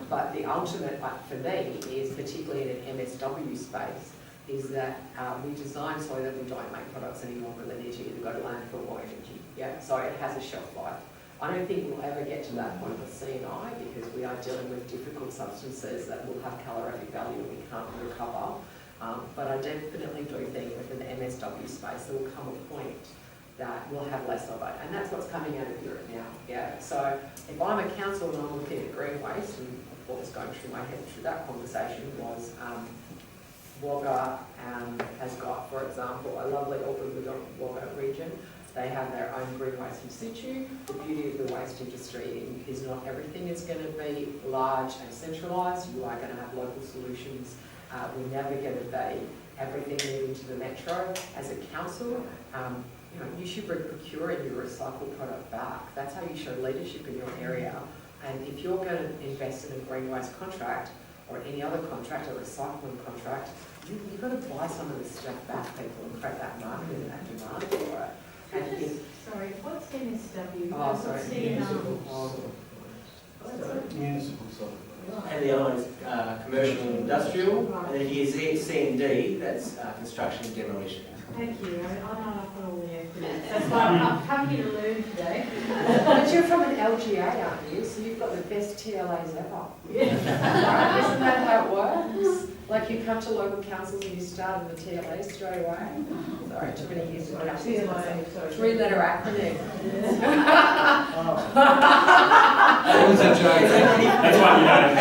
But the ultimate, for me, is particularly in an MSW space, is that we design so that we don't make products any longer than need to either go to landfill or energy. Yeah, so it has a shelf life. I don't think we'll ever get to that point with C&I because we are dealing with difficult substances that will have calorific value and we can't recover. But I definitely do think within the MSW space there will come a point that we'll have less of it. And that's what's coming out of Europe now. Yeah. So if I'm a council and I'm looking at green waste, and what was going through my head through that conversation was Wagga has got, for example, a lovely Wagga region. They have their own green waste in situ. The beauty of the waste industry is not everything is going to be large and centralised. You are going to have local solutions. We're never going to be everything moving to the metro. As a council, you should be procuring your recycled product back. That's how you show leadership in your area. And if you're going to invest in a green waste contract or any other contract, a recycling contract, you've got to buy some of this stuff back, people, and create that market and that demand for it. Sorry, what's MSW? Oh, sorry. Municipal side. And the other one is commercial and industrial, and then here's C and D, that's construction and demolition. Thank you. I'm not up on all the acronyms. That's why I'm coming here to learn today. But you're from an LGA, aren't you? So you've got the best TLAs ever. Yeah. Right? Isn't that how it works? Like you come to local councils and you start in the TLA straight away. Sorry, too many years to three-letter acronym. That was a joke. That's why you don't.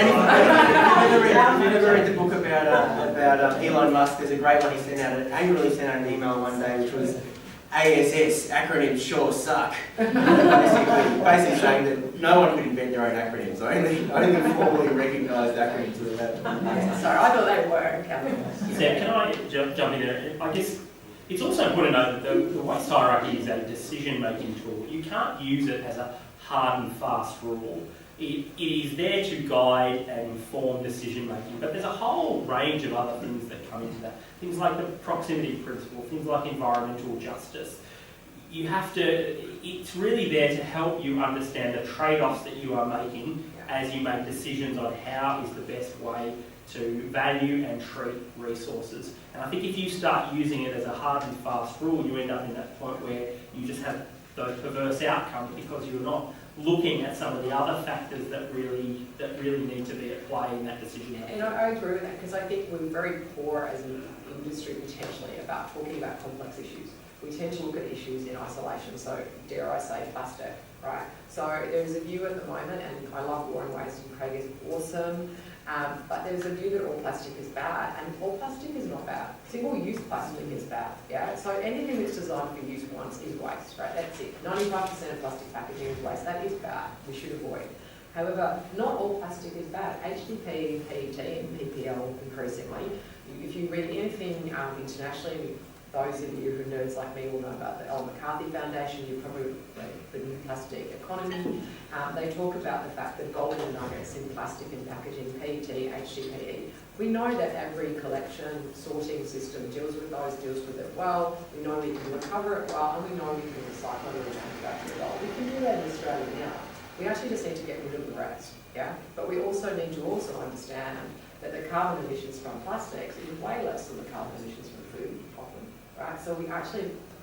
Have you ever read the book about Elon Musk? There's a great one he sent out, angrily sent out an email one day, which was ASS, acronyms sure suck. Basically saying that no one could invent their own acronyms. Only formally recognised acronyms are allowed. Sorry, I thought they were. Sam, can I jump in there? I guess it's also important to know that the waste hierarchy is a decision-making tool. You can't use it as a hard and fast rule. It is there to guide and inform decision-making, but there's a whole range of other things that come into that. Things like the proximity principle, things like environmental justice. you have to, it's really there to help you understand the trade-offs that you are making as you make decisions on how is the best way to value and treat resources. And I think if you start using it as a hard and fast rule, you end up in that point where you just have those perverse outcomes because you're not looking at some of the other factors that really need to be at play in that decision. And I agree with that, because I think we're very poor as an industry potentially about talking about complex issues. We tend to look at issues in isolation, so dare I say plastic, right? So there's a view at the moment, and I love Warren Waston, Craig is awesome, but there's a view that all plastic is bad, and all plastic is not bad. Single-use plastic is bad, yeah? So anything that's designed for use once is waste, right? That's it. 95% of plastic packaging is waste. That is bad. We should avoid. However, not all plastic is bad. HDPE, PET, and PPL increasingly. If you read anything internationally, those of you who are nerds like me will know about the Ellen MacArthur Foundation. You probably read the New Plastic Economy. They talk about the fact that golden nuggets in plastic and packaging, PET, HDPE. We know that every collection sorting system deals with it well. We know we can recover it well, and we know we can recycle it and manufacture it well. We can do that in Australia now. We actually just need to get rid of the rest, yeah? But we also need to also understand that the carbon emissions from plastics is way less than the carbon emissions from food, often, right? So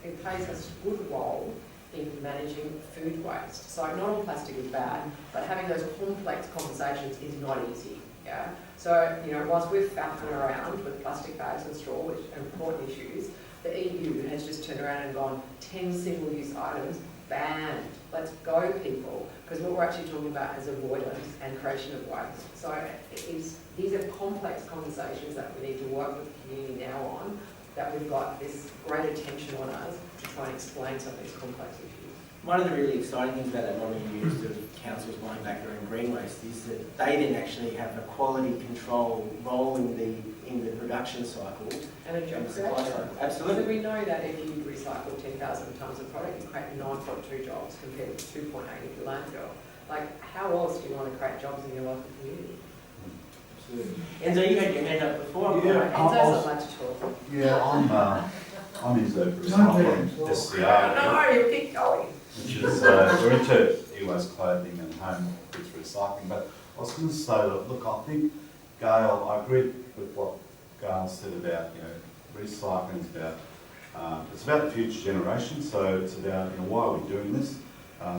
it plays a good role in managing food waste. So not all plastic is bad, but having those complex conversations is not easy, yeah? So, whilst we're faffing around with plastic bags and straw, which are important issues, the EU has just turned around and gone 10 single-use items banned. Let's go, people, because what we're actually talking about is avoidance and creation of waste. So these are complex conversations that we need to work with the community now on, that we've got this great attention on us to try and explain some of these complex issues. One of the really exciting things about that model you used of councils buying back their own green waste is that they then actually have a quality control role in the production cycle. And a job supply creation. cycle. Absolutely. So we know that if you recycle 10,000 tonnes of product, you create 9.2 jobs compared to 2.8 if you landfill. Like, how else do you want to create jobs in your local community? Absolutely. Enzo, you had your hand up before. Yeah. Enzo's not much to talk. Yeah, I'm into recycling, SCR, No, you keep going. which is, we're into e-waste clothing and home goods recycling. But I was going to say that, look, I think Gail, I agree with what Gail said about, recycling is about, it's about the future generation. So it's about, why are we doing this?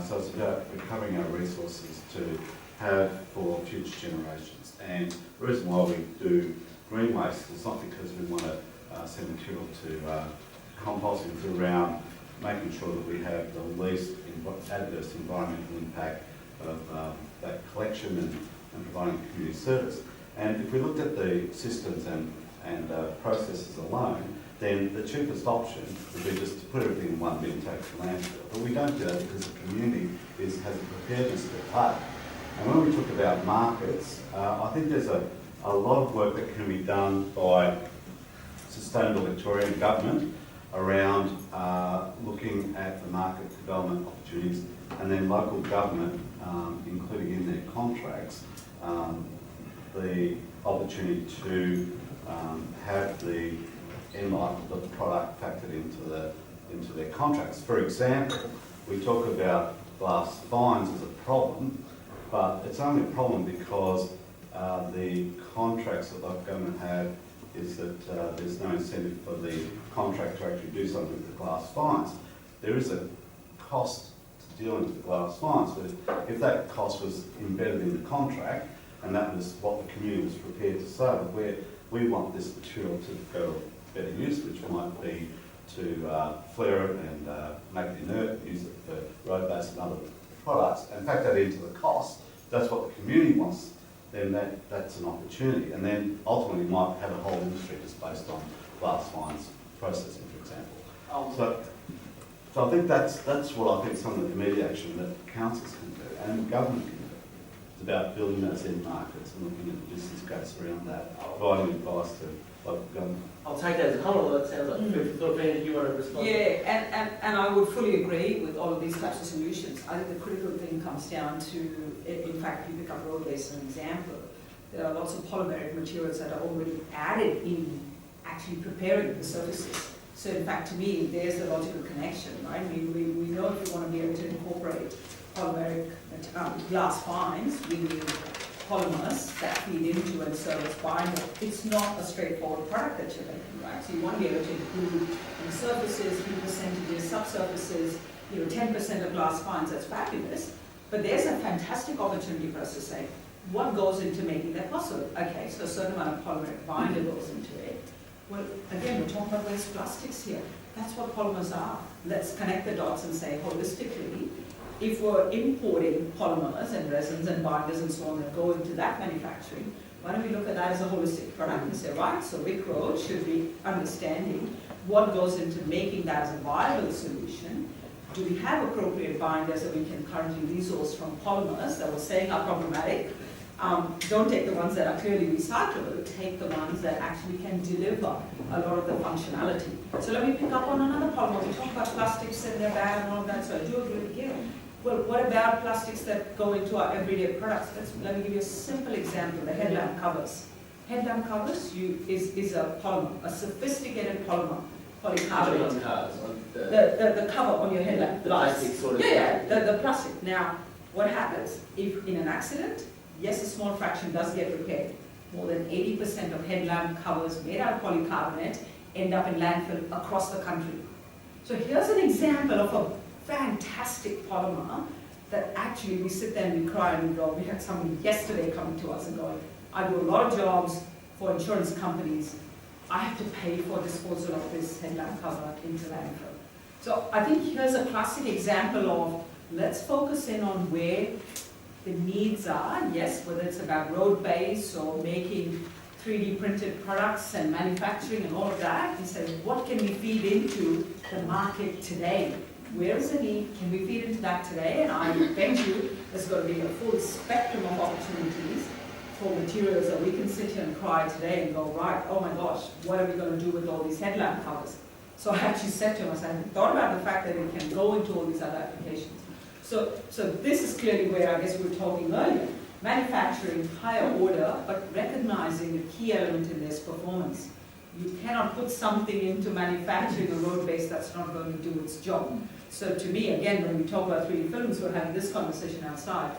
So it's about recovering our resources to have for future generations. And the reason why we do green waste is not because we want to send material to composting, it's around making sure that we have the least adverse environmental impact of that collection and providing community service. And if we looked at the systems and processes alone, then the cheapest option would be just to put everything in one bin and take it to landfill. But we don't do that because the community has a preparedness to pay. And when we talk about markets, I think there's a lot of work that can be done by Sustainable Victorian Government around looking at the market development opportunities, and then local government, including in their contracts, the opportunity to have the end life of the product factored into their contracts. For example, we talk about glass fines as a problem, but it's only a problem because the contracts that local government have is that there's no incentive for the contract to actually do something with the glass fines. There is a cost to dealing with the glass fines, but if that cost was embedded in the contract, and that was what the community was prepared to say, where we want this material to go better use, which might be to flare it and make it inert, use it for road-based and other products, and factor that into the cost. That's what the community wants. Then that's an opportunity, and then ultimately you might have a whole industry just based on glass fines processing, for example. So I think that's what I think some of the immediate action that councils can do and the government can do. It's about building those end markets and looking at the business case around that, providing advice to local government. I'll take that as a comment. That sounds like food for thought. Ben, do you want to respond? Yeah, and I would fully agree with all of these types of solutions. I think the critical thing comes down to, in fact, you pick up road-based as an example. There are lots of polymeric materials that are already added in actually preparing the surfaces. So in fact, to me, there's the logical connection, right? We know if we want to be able to incorporate polymeric glass fines, we need polymers that feed into and serve as binder. It's not a straightforward product that you're making, right? So you want to be able to include in surfaces, few percentages, subsurfaces, 10% of glass fines, that's fabulous. But there's a fantastic opportunity for us to say, what goes into making that possible? Okay, so a certain amount of polymeric binder goes into it. Well, again, we're talking about waste plastics here. That's what polymers are. Let's connect the dots and say, holistically, if we're importing polymers and resins and binders and so on that go into that manufacturing, why don't we look at that as a holistic product and say, right, so Vic Road should be understanding what goes into making that as a viable solution. Do we have appropriate binders that we can currently resource from polymers that we're saying are problematic? Don't take the ones that are clearly recyclable, take the ones that actually can deliver a lot of the functionality. So let me pick up on another polymer. We talk about plastics and they're bad and all of that, so I do agree with you. Well, what about plastics that go into our everyday products? Let me give you a simple example, the headlamp covers. Headlamp covers is a polymer, a sophisticated polymer, polycarbonate. On cars, on The cover on your headlamp. the plastic sort of. The plastic. Now, what happens if in an accident, yes, a small fraction does get repaired. More than 80% of headlamp covers made out of polycarbonate end up in landfill across the country. So here's an example of a fantastic polymer that actually we sit there and we cry and we go. We had somebody yesterday coming to us and going, I do a lot of jobs for insurance companies. I have to pay for disposal of this headlamp cover into landfill. So I think here's a classic example of let's focus in on where the needs are, yes, whether it's about road base or making 3D printed products and manufacturing and all of that, and say, what can we feed into the market today? Where is the need? Can we feed into that today? And I bet you there's going to be a full spectrum of opportunities for materials that we can sit here and cry today and go, right, oh my gosh, what are we going to do with all these headlamp covers? So I actually said to him, I said, I hadn't thought about the fact that it can go into all these other applications. So this is clearly where I guess we were talking earlier. Manufacturing, higher order, but recognizing the key element in this performance. You cannot put something into manufacturing a road base that's not going to do its job. So to me, again, when we talk about 3D films, we're having this conversation outside.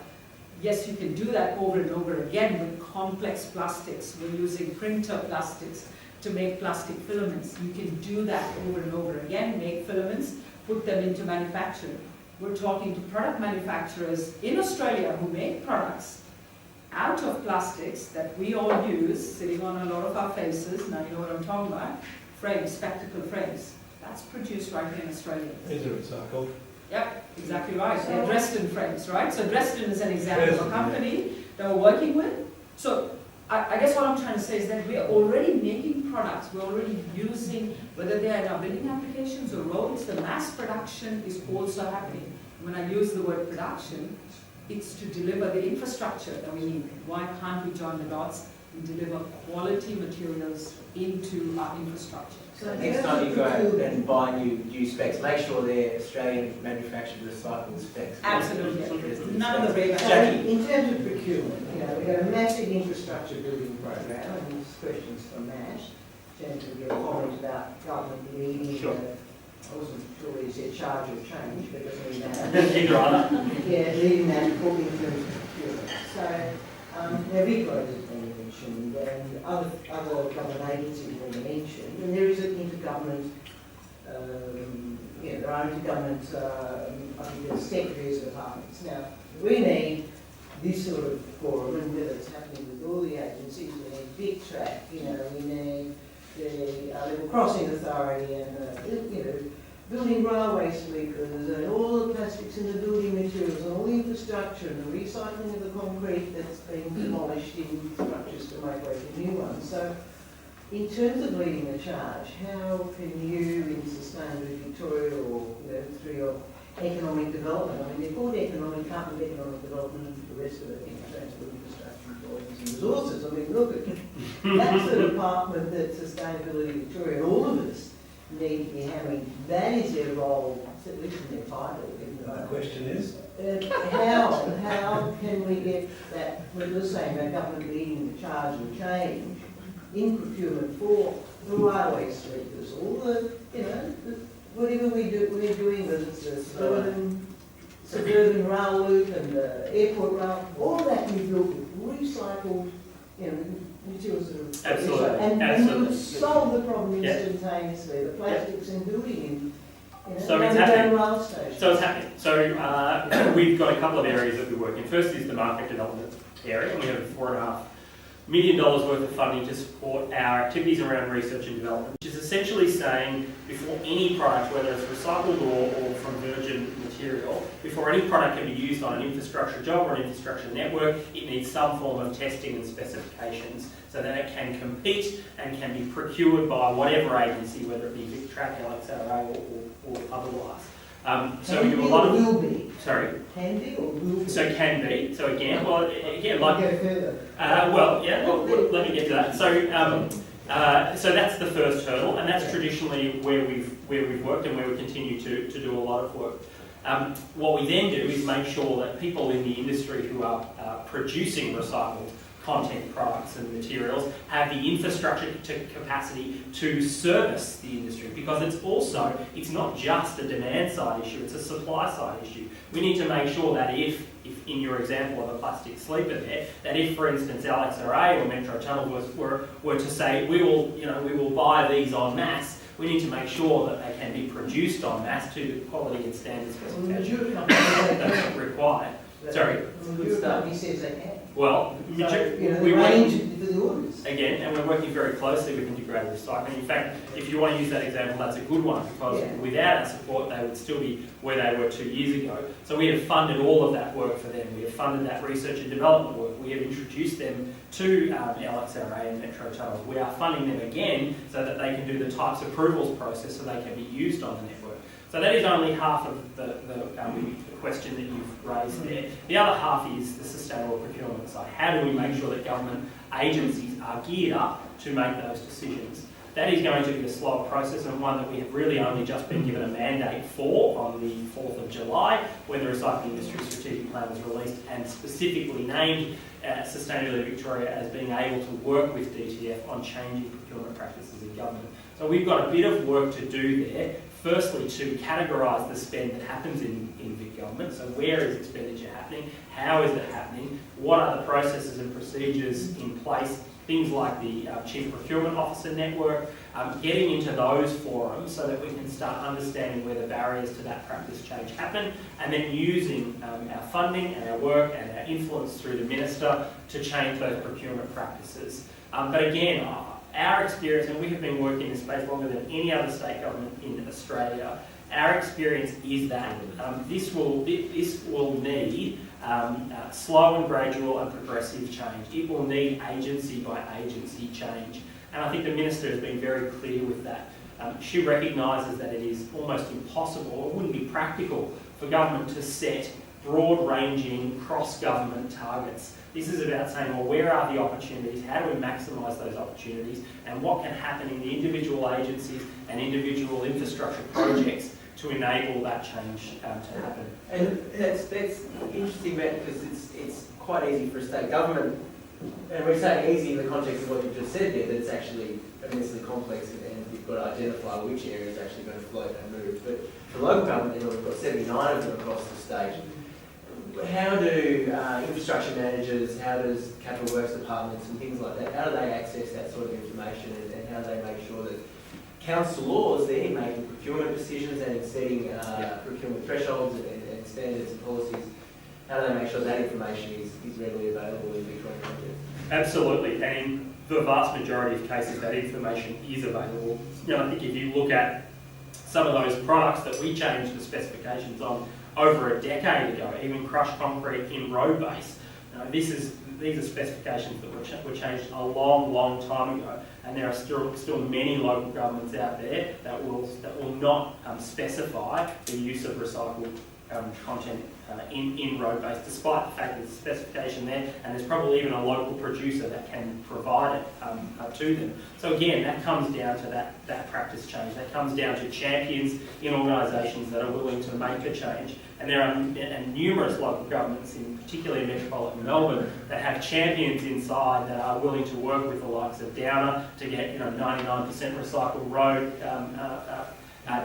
Yes, you can do that over and over again with complex plastics. We're using printer plastics to make plastic filaments. You can do that over and over again, make filaments, put them into manufacturing. We're talking to product manufacturers in Australia who make products out of plastics that we all use, sitting on a lot of our faces, now you know what I'm talking about, frames, spectacle frames. That's produced right here in Australia. These are recycled. Yep, exactly right. They're Dresden frames, right? So Dresden is an example of a company that we're working with. So I guess what I'm trying to say is that we're already making products, we're already using, whether they're in our building applications or roads, the mass production is also happening. When I use the word production, it's to deliver the infrastructure that we need. Why can't we join the dots and deliver quality materials into our infrastructure? So next time you go out and buy new specs, make sure they're Australian manufactured recycled specs. Absolutely. None of the red. In terms of procurement, we've got a massive infrastructure building program, and this question's from Mash, in terms of your comment about government leading. Sure. I wasn't sure you said charge of change, but it doesn't really matter. Either either. Yeah, leading that in terms of procurement. So, Vic Road has been mentioned, and other government agencies have been mentioned, and there is an intergovernment, there are intergovernment, I think there's secretaries of departments. Now, we need this sort of forum, and whether it's happening with all the agencies, we need Big Track, we need the Level Crossing Authority, and building railway sleepers, and all the plastics in the building materials, and all the infrastructure, and the recycling of the concrete that's been demolished in structures to make way for new ones. So, in terms of leading the charge, how can you, in Sustainability Victoria, or through your economic development, I mean, they're called Department of Economic Development, and the rest of it, transport, infrastructure, employees and resources. I mean, look at that's the department that Sustainability Victoria and all of us need to be having. That is their role, at least in their title. The question is? How can we get that, what you're saying about government leading the charge and change in procurement for the railway sleepers, all the, you know, whatever we're doing, whether it's the suburban rail loop and the airport rail, all that we built with recycled, you know, materials that are Absolutely, and we absolutely. would solve the problem Yeah. instantaneously. The plastics in building and, you know, So it's underground happening. rail stations. So it's happening. So we've got a couple of areas that we work in. First is the market development area. We have $4.5 million worth of funding to support our activities around research and development, which is essentially saying before any product, whether it's recycled or from virgin material, before any product can be used on an infrastructure job or an infrastructure network, it needs some form of testing and specifications so that it can compete and can be procured by whatever agency, whether it be VicTrack, LXRA or otherwise. So we do a lot of... Will be. Sorry? Can be or will be. So can be. So again, well, again, like... Go further. Let me get to that. So that's the first hurdle, and that's traditionally where we've worked and where we continue to do a lot of work. What we then do is make sure that people in the industry who are producing recycled content products and materials have the infrastructure capacity to service the industry, because it's not just a demand side issue, it's a supply side issue. We need to make sure that if in your example of a plastic sleeper there, that if, for instance, LXRA or Metro Tunnel were to say, we will buy these en masse, we need to make sure that they can be produced en masse to the quality and standard specification that's required. Sorry. Your company says they can. Well, So, you know, we the work, range for the orders. again, and we're working very closely with integrated recycling. In fact, if you want to use that example, that's a good one, because Yeah. without our support, they would still be where they were 2 years ago. So we have funded all of that work for them. We have funded that research and development work. We have introduced them to LXRA and Metro Tunnels. We are funding them again so that they can do the types approvals process so they can be used on the network. So that is only half of the question that you've raised there. The other half is the sustainable procurement side. How do we make sure that government agencies are geared up to make those decisions? That is going to be a slower process, and one that we have really only just been given a mandate for on the 4th of July, when the Recycling Industry Strategic Plan was released and specifically named Sustainability Victoria as being able to work with DTF on changing procurement practices in government. So we've got a bit of work to do there. Firstly, to categorise the spend that happens in Vic government. So where is expenditure happening? How is it happening? What are the processes and procedures in place? Things like the Chief Procurement Officer Network, getting into those forums so that we can start understanding where the barriers to that practice change happen, and then using our funding and our work and our influence through the Minister to change those procurement practices. But again, our experience, and we have been working in this space longer than any other state government in Australia, our experience is that this will need slow and gradual and progressive change. It will need agency by agency change. And I think the Minister has been very clear with that. She recognises that it is almost impossible, or it wouldn't be practical for government to set broad-ranging cross-government targets. This is about saying, well, where are the opportunities? How do we maximise those opportunities? And what can happen in the individual agencies and individual infrastructure projects to enable that change to happen? And that's interesting, Matt, because it's quite easy for a state government, and we're saying easy in the context of what you've just said there, that it's actually immensely complex and you've got to identify which area is actually going to float and move. But for local government, you know, we've got 79 of them across the state. How do infrastructure managers, how does capital works departments and things like that, how do they access that sort of information, and how do they make sure that council laws there in making procurement decisions and in setting procurement thresholds and standards and policies, how do they make sure that information is readily available in Victorian context? Absolutely, and in the vast majority of cases that information is available. You know, I think if you look at some of those products that we changed the specifications on over a decade ago, even crushed concrete in road base, these are specifications that were changed a long time ago, and there are still many local governments out there that will not specify the use of recycled content in road base, despite the fact there's a specification there, and there's probably even a local producer that can provide it to them. So again, that comes down to that practice change. That comes down to champions in organisations that are willing to make a change. And there are numerous local governments, in particularly metropolitan Melbourne, that have champions inside that are willing to work with the likes of Downer to get 99% recycled road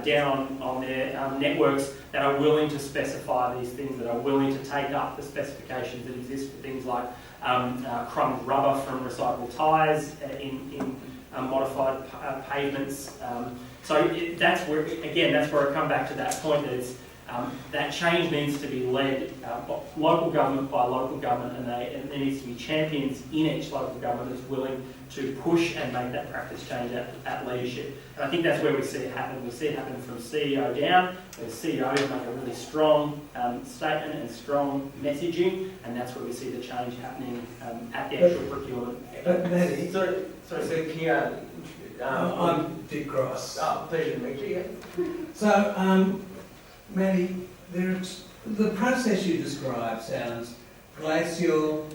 down on their networks, that are willing to specify these things, that are willing to take up the specifications that exist for things like crumbed rubber from recycled tyres in modified pavements. That's where I come back to that point that it's that change needs to be led local government by local government, and there needs to be champions in each local government that's willing to push and make that practice change at leadership. And I think that's where we see it happen. We see it happen from CEO down, where CEOs make a really strong statement and strong messaging, and that's where we see the change happening at the actual procurement. But Maddie, Sorry, so can you... I'm Dick Ross. Pleasure to meet you. So, Maddie, the process you describe sounds glacial,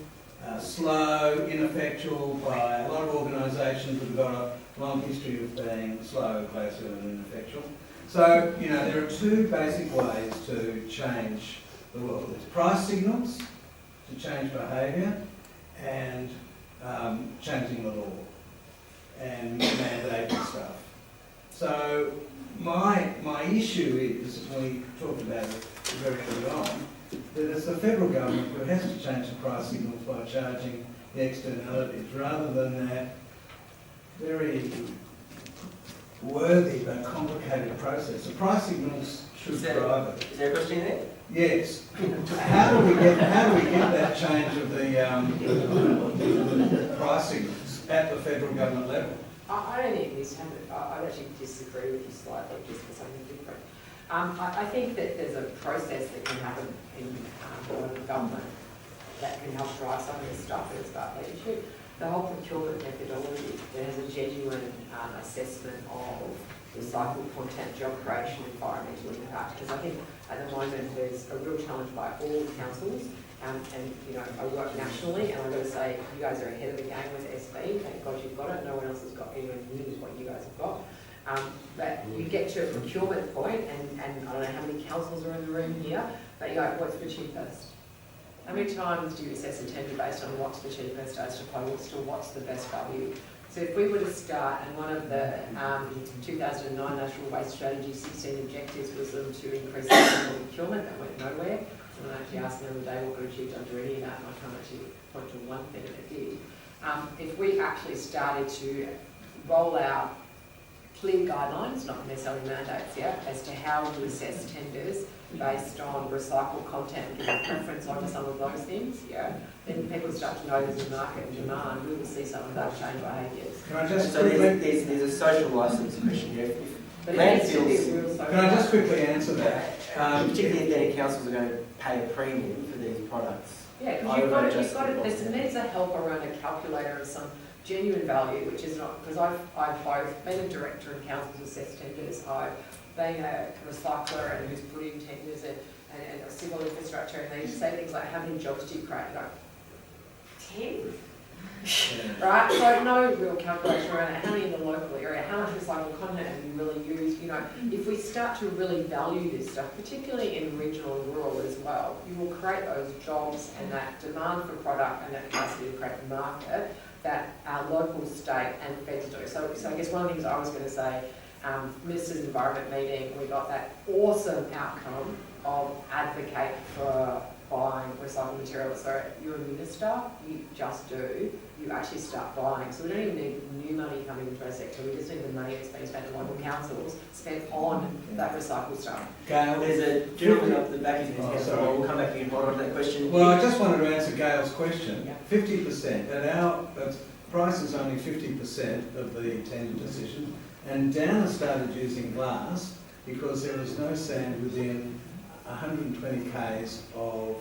slow, ineffectual by a lot of organisations that have got a long history of being slow, glacial and ineffectual. So, there are two basic ways to change the world. There's price signals to change behaviour, and changing the law and mandating stuff. So my issue is, we talked about it very early on, that it's the federal government who has to change the price signals by charging the externalities, rather than that very worthy but complicated process. The price signals should drive it. Is there a question there? Yes. How do we get that change of the price signals at the federal government level? I don't think this happened. I actually disagree with you slightly, just for something different. I think that there's a process that can happen in government that can help drive some of this stuff, and it's about leadership. The whole procurement methodology, there has a genuine assessment of recycled content, job creation, environmental impact, because I think at the moment there's a real challenge by all councils, and I work nationally, and I've got to say, you guys are ahead of the game with SB. Thank God you've got it. No one else has got anywhere near as what you guys have got. But you get to a procurement point, and I don't know how many councils are in the room here, but you go, what's the cheapest? How many times do you assess a tender based on what's the cheapest as opposed to what's the best value? So if we were to start, and one of the 2009 National Waste Strategy 16 objectives was them to increase the procurement, that went nowhere. Someone actually asked me the other day what got achieved under any of that, and I can't actually point to one thing that it did. If we actually started to roll out clear guidelines, not necessarily mandates yet, as to how we assess tenders based on recycled content, give a preference on some of those things, then people start to know there's a market and demand, we will see some of that change behaviours. Can I just So there's a social licence question here. But it needs to be a real social. Can I just quickly answer that? Particularly if any councils are going to pay a premium for these products. Yeah, because you've got it, there's a help around a calculator of some genuine value, which is not, because I've both been a director in councils assess tenders, I've been a recycler and who's put in tenders and a civil infrastructure, and they say things like, how many jobs do you create? And I go, 10? Right? So no real calculation around it. How many in the local area? How much recycled content have you really used? If we start to really value this stuff, particularly in regional and rural as well, you will create those jobs and that demand for product and that capacity to create the market that our local, state and feds do. So I guess one of the things I was going to say, Minister's Environment meeting, we got that awesome outcome of advocate for buying recycled materials. So you're a minister, you just do, you actually start buying. So we don't even need new money coming into our sector, we just need the money that's being spent in local councils spent on that recycled stuff. Gail, There's a gentleman up the back of his hand, so sorry. we'll come back again on that question. well, I just wanted to answer Gail's question. Yeah. 50%, the price is only 50% of the tender decision, and Downer started using glass because there was no sand within 120 k's of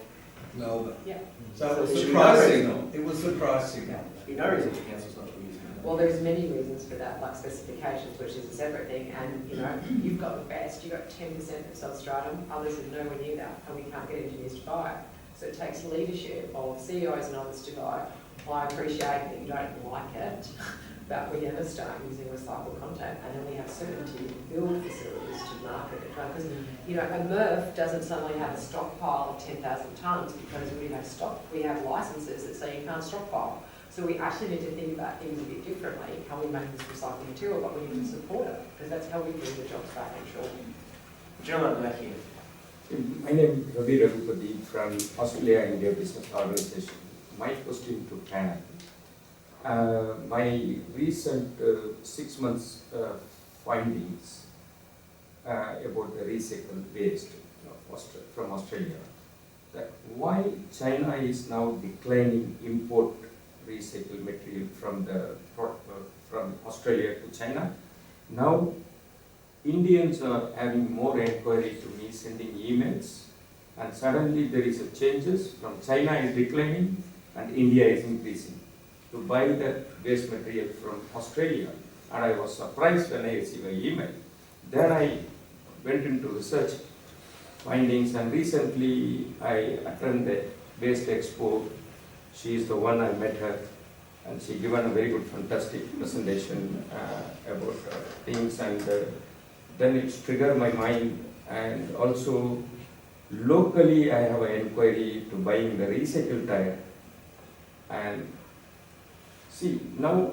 Melbourne. Yeah. So it was So the should we price go? signal. It was the price signal. be no reason for councils not to be using it. Well, there's many reasons for that, like specifications, which is a separate thing, and you've got the best, you've got 10% of substratum, others are nowhere near that, and we can't get engineers to buy it. So it takes leadership of CEOs and others to go, I appreciate that you don't like it, but we're going to start using recycled content, and then we have certainty to build facilities to market it. Because, a MRF doesn't suddenly have a stockpile of 10,000 tonnes because we have licenses that say you can't stockpile. So we actually need to think about things a bit differently, how we make this recycled material, but we need to support it, because that's how we bring the jobs back, I'm sure. Gentleman back here. My name is Ravi Raghupati from Australia India Business Organization. My question to panel. My recent 6 months findings about the recycled waste from Australia, that why China is now declining import recycled material from Australia to China. Now Indians are having more inquiry to me, sending emails, and suddenly there is a changes from China is declining and India is increasing to buy that waste material from Australia. And I was surprised when I received an email. Then I went into research findings, and recently I attended Waste Expo. She is the one, I met her, and she given a very good, fantastic presentation about things, and then it triggered my mind. And also locally I have an inquiry to buying the recycled tire. And see, now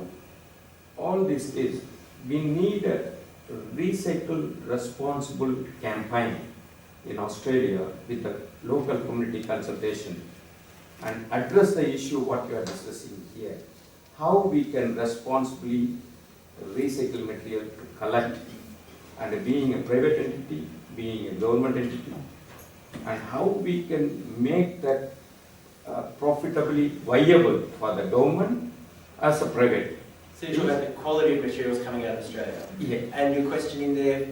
all this is, we need a recycle responsible campaign in Australia with the local community consultation, and address the issue what you are discussing here. How we can responsibly recycle material to collect, and being a private entity, being a government entity, and how we can make that profitably viable for the government as a private. So you're talking about the quality of materials coming out of Australia? Yeah. And your question in there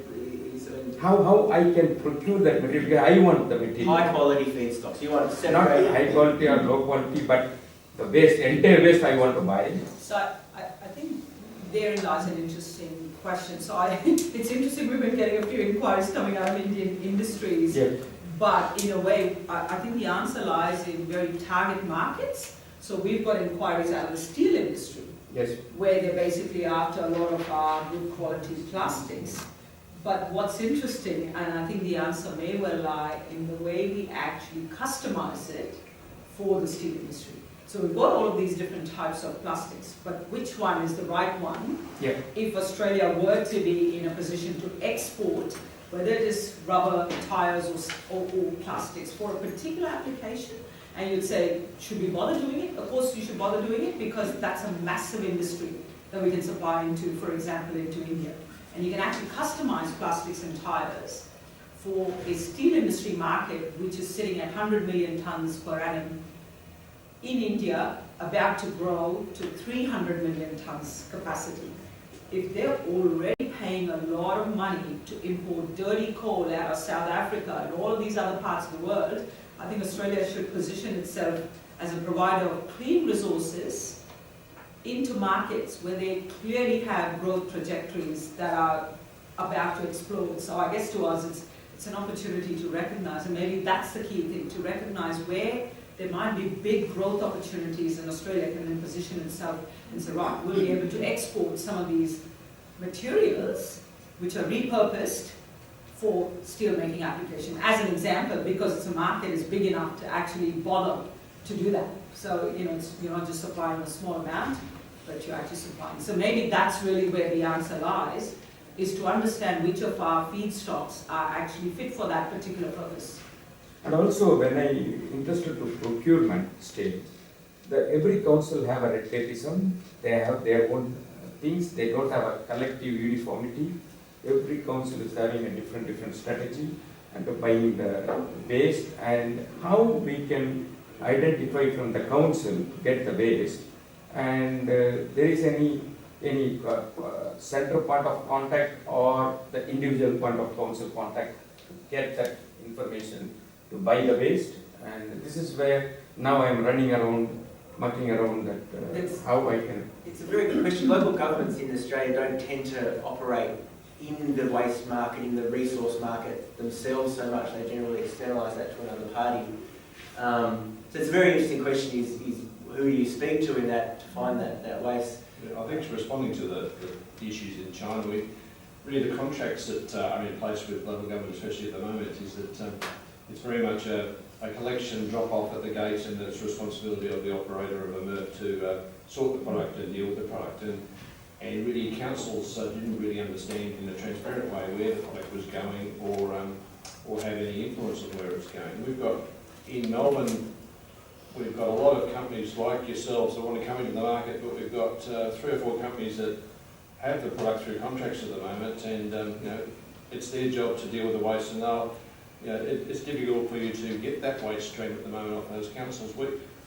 is How I can procure that material, because I want the material. high quality feedstocks. You want to Not separate high quality or low quality, but the waste, entire waste I want to buy. So I think therein lies an interesting question. So it's interesting, we've been getting a few inquiries coming out of Indian industries. Yeah. But in a way, I think the answer lies in very target markets. So we've got inquiries out of the steel industry, Yes. where they're basically after a lot of our good quality plastics. But what's interesting, and I think the answer may well lie in the way we actually customize it for the steel industry. So we've got all of these different types of plastics, but which one is the right one? Yeah. If Australia were to be in a position to export, whether it is rubber, tires, or plastics for a particular application, and you'd say, should we bother doing it? Of course you should bother doing it, because that's a massive industry that we can supply into, for example, into India. And you can actually customize plastics and tires for a steel industry market, which is sitting at 100 million tons per annum in India, about to grow to 300 million tons capacity. If they're already paying a lot of money to import dirty coal out of South Africa and all of these other parts of the world, I think Australia should position itself as a provider of clean resources into markets where they clearly have growth trajectories that are about to explode. So I guess to us it's an opportunity to recognize, and maybe that's the key thing, to recognize where there might be big growth opportunities, and Australia can then position itself and say, right, we'll be able to export some of these materials which are repurposed for steel making application, as an example, because the market is big enough to actually bother to do that. So, you're not just supplying a small amount, but you're actually supplying. So maybe that's really where the answer lies, is to understand which of our feedstocks are actually fit for that particular purpose. And also, when I interested to procurement stage, every council have a red tapeism, they have their own things, they don't have a collective uniformity. Every council is having a different strategy and buying the waste, and how we can identify from the council to get the waste, and there is any center point of contact or the individual point of council contact to get that information to buy the waste. And this is where now I am running around mucking around that, It's- how I can, It's a very good question. Local governments in Australia don't tend to operate in the waste market, in the resource market themselves so much. They generally externalise that to another party. So it's a very interesting question, is who do you speak to in that to find that waste? I think it's responding to the issues in China. Really the contracts that are in place with local government, especially at the moment, is that it's very much a collection, drop-off at the gate, and it's responsibility of the operator of a MRF to sort the product and deal with the product. And really councils didn't really understand in a transparent way where the product was going or have any influence on where it's going. We've got, in Melbourne, we've got a lot of companies like yourselves that want to come into the market, but we've got 3 or 4 companies that have the product through contracts at the moment, and it's their job to deal with the waste, and it's difficult for you to get that waste stream at the moment off those councils.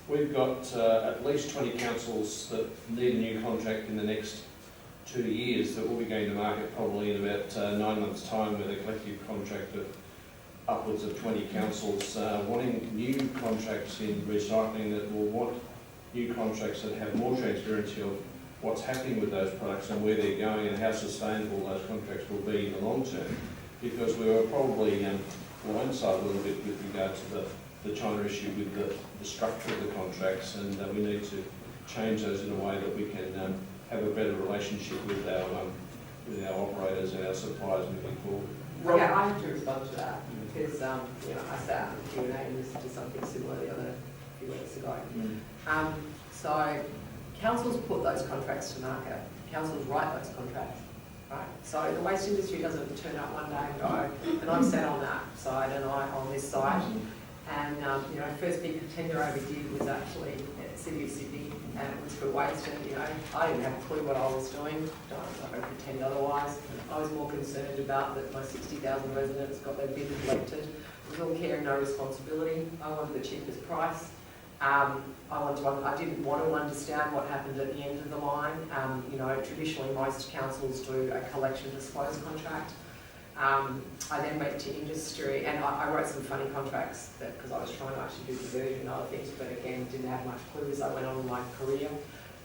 We've got at least 20 councils that need a new contract in the next 2 years that will be going to market probably in about 9 months' time, with a collective contract of upwards of 20 councils wanting new contracts in recycling, that will want new contracts that have more transparency of what's happening with those products and where they're going and how sustainable those contracts will be in the long term. Because we were probably blindsided a little bit with regard to the China issue with the structure of the contracts, and we need to change those in a way that we can have a better relationship with our operators and our suppliers moving forward. Yeah, I have to respond to that because I sat in the Q&A and listened to something similar the other few weeks ago. So councils put those contracts to market. Councils write those contracts, right? So the waste industry doesn't turn up one day and go, and I'm sat on that side and I'm on this side. And first big tender I ever did was actually at the City of Sydney, and it was for waste. And I didn't have a clue what I was doing. I don't pretend otherwise. I was more concerned about that my 60,000 residents got their bin collected. It was all care and no responsibility. I wanted the cheapest price. I didn't want to understand what happened at the end of the line. Traditionally most councils do a collection dispose contract. I then went to industry, and I wrote some funny contracts because I was trying to actually do conversion and other things, but again didn't have much clue as I went on in my career.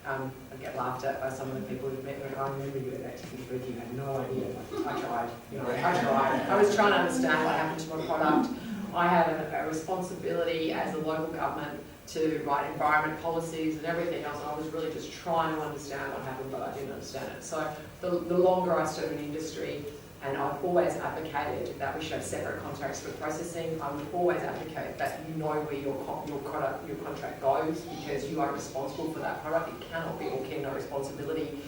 I get laughed at by some of the people who've met me. I remember you at that ticket, you had no idea. I tried. I tried. I was trying to understand what happened to my product. I have a responsibility as a local government to write environment policies and everything else. I was really just trying to understand what happened, but I didn't understand it. So the longer I stood in industry, and I've always advocated that we should have separate contracts for processing. I would always advocate that you know where your contract goes, because you are responsible for that product. It cannot be all care, no responsibility.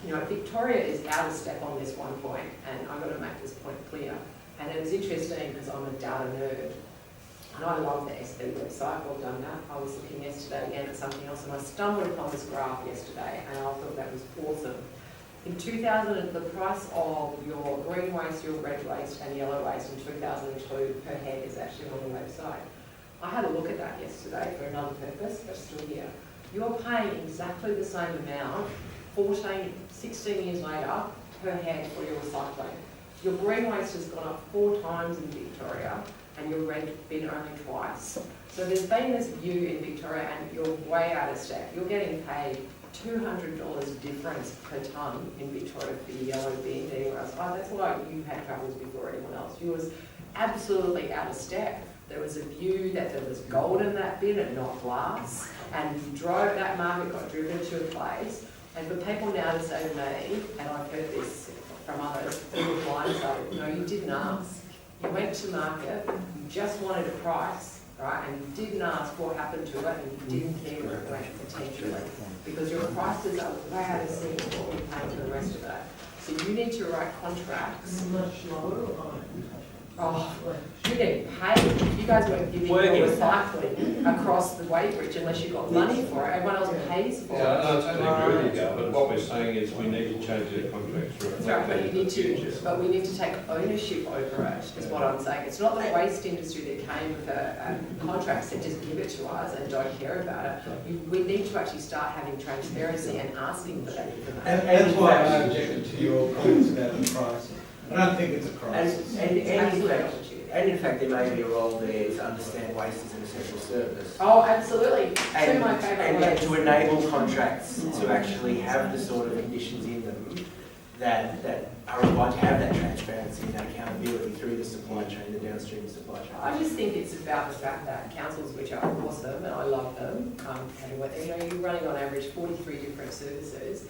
Victoria is out of step on this one point, and I'm going to make this point clear. And it was interesting because I'm a data nerd. And I love the SB website, well done that. I was looking yesterday again at something else, and I stumbled upon this graph yesterday, and I thought that was awesome. In 2000, the price of your green waste, your red waste and yellow waste in 2002 per head is actually on the website. I had a look at that yesterday for another purpose, but still here. You're paying exactly the same amount 16 years later per head for your recycling. Your green waste has gone up 4 times in Victoria, and your red bin only twice. So there's been this view in Victoria, and you're way out of step. You're getting paid $200 difference per tonne in Victoria for the yellow bin anywhere else. That's why you had troubles before anyone else. You was absolutely out of step. There was a view that there was gold in that bin and not glass, and you drove, that market got driven to a place. And for people now to say to me, and I've heard this from others, who were blindsided, no, you didn't ask. You went to market, you just wanted a price, right? And you didn't ask what happened to it, and you didn't care where it went potentially. Because your prices are way out of sync with what you're paying for the rest of it. So you need to write contracts. Much lower. Oh, you're getting paid. You guys weren't giving your recycling across the weighbridge unless you got money for it. Everyone else pays for it. Yeah, no, I totally agree with you, but what we're saying is we need to change the contracts to reflect That's right, that in the future. but we need to take ownership over it, is what I'm saying. It's not the waste industry that came with contracts that just give it to us and don't care about it. We need to actually start having transparency and asking for that information. And that's why I objected to your comments about the price. I don't think it's a crisis. And It's absolutely an opportunity. And in fact, there may be a role there to understand waste as an essential service. Oh, absolutely. Two And, of my favourite and words. to enable contracts to actually have the sort of conditions in them that are required to have that transparency and that accountability through the supply chain, the downstream supply chain. I just think it's about the fact that councils, which are awesome, and I love them, you're running on average 43 different services.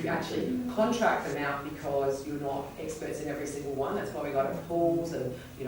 You actually contract them out because you're not experts in every single one. That's why we got our pools and, we're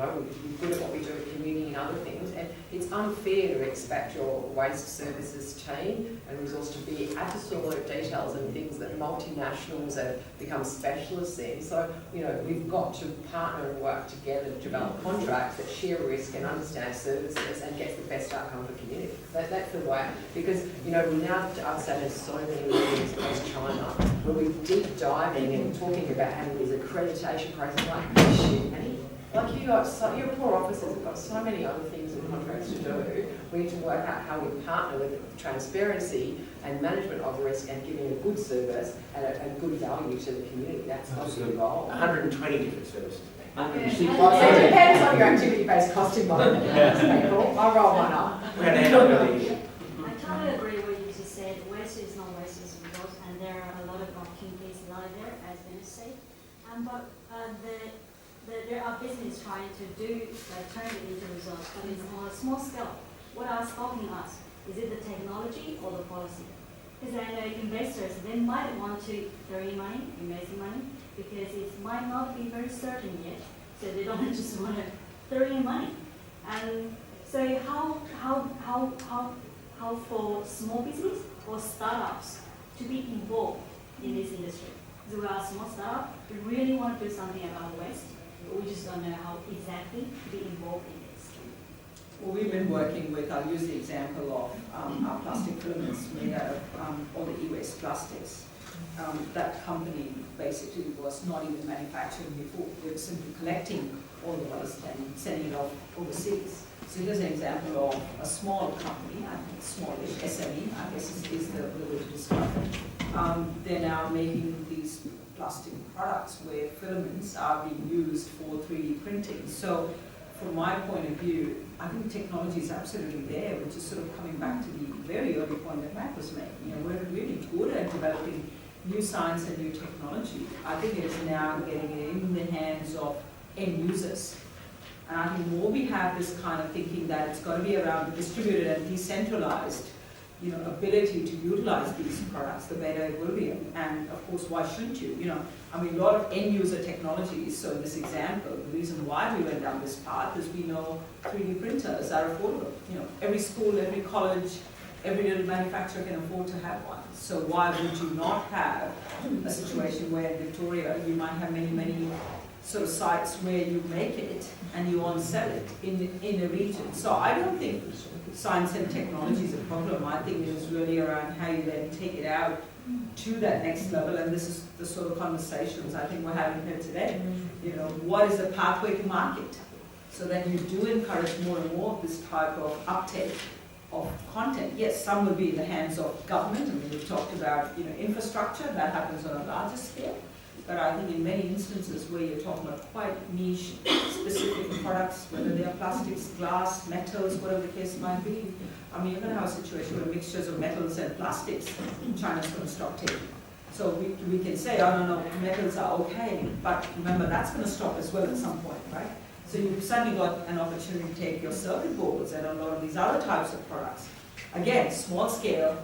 good at what we do with community and other things. And it's unfair to expect your waste services team and resource to be absolute details and things that multinationals have become specialists in. So, we've got to partner and work together to develop contracts that share risk and understand services and get the best outcome for community. That's the way. Because, we now understand so many meetings post-China where we're deep diving and talking about having these accreditation processes like shit, Annie. Like your poor officers have got so many other things and contracts to do. We need to work out how we partner with transparency and management of risk and giving a good service and a good value to the community. That's got to be involved. 120 different services. So it depends on your activity-based costing model. People, I roll one up. We're going to end up really here. I totally agree with what you just said. Waste is not waste is resource, and there are a lot of opportunities lie there, as Dennis said. But there are businesses trying to turn it into resource, but it's on a small scale. What are stopping us? Is it the technology or the policy? Because I know investors, they might want to throw in money, invest in money, because it might not be very certain yet. So they don't just want to throw in money. And so how for small business or startups to be involved in this industry? Because we are a small startup, we really want to do something about waste, but we just don't know how exactly to be involved in this. Well, we've been working with, I'll use the example of our plastic filaments made out of all the e-waste plastics. That company basically was not even manufacturing before. They were simply collecting all the waste and sending it off overseas. So here's an example of a small company, I think smallish, SME, I guess is the way to describe it. They're now making these plastic products where filaments are being used for 3D printing. So from my point of view, I think technology is absolutely there, which is sort of coming back to the very early point that Matt was making. We're really good at developing new science and new technology. I think it is now getting it in the hands of end users. And I think the more we have this kind of thinking that it's got to be around distributed and decentralized, ability to utilize these products, the better it will be. And of course, why shouldn't you? A lot of end user technologies. So in this example, the reason why we went down this path is we know 3D printers are affordable. Every school, every college, every little manufacturer can afford to have one. So why would you not have a situation where in Victoria you might have many, many sort of sites where you make it and you on-sell it in a region. So I don't think science and technology is a problem. I think it is really around how you then take it out to that next level, and this is the sort of conversations I think we're having here today. What is the pathway to market? So that you do encourage more and more of this type of uptake of content. Yes, some will be in the hands of government. We've talked about infrastructure, that happens on a larger scale. But I think in many instances where you're talking about quite niche, specific products, whether they are plastics, glass, metals, whatever the case might be, you're going to have a situation where mixtures of metals and plastics, China's going to stop taking. So we can say, oh no, metals are okay, but remember that's going to stop as well at some point, right? So you've suddenly got an opportunity to take your circuit boards and a lot of these other types of products. Again, small scale,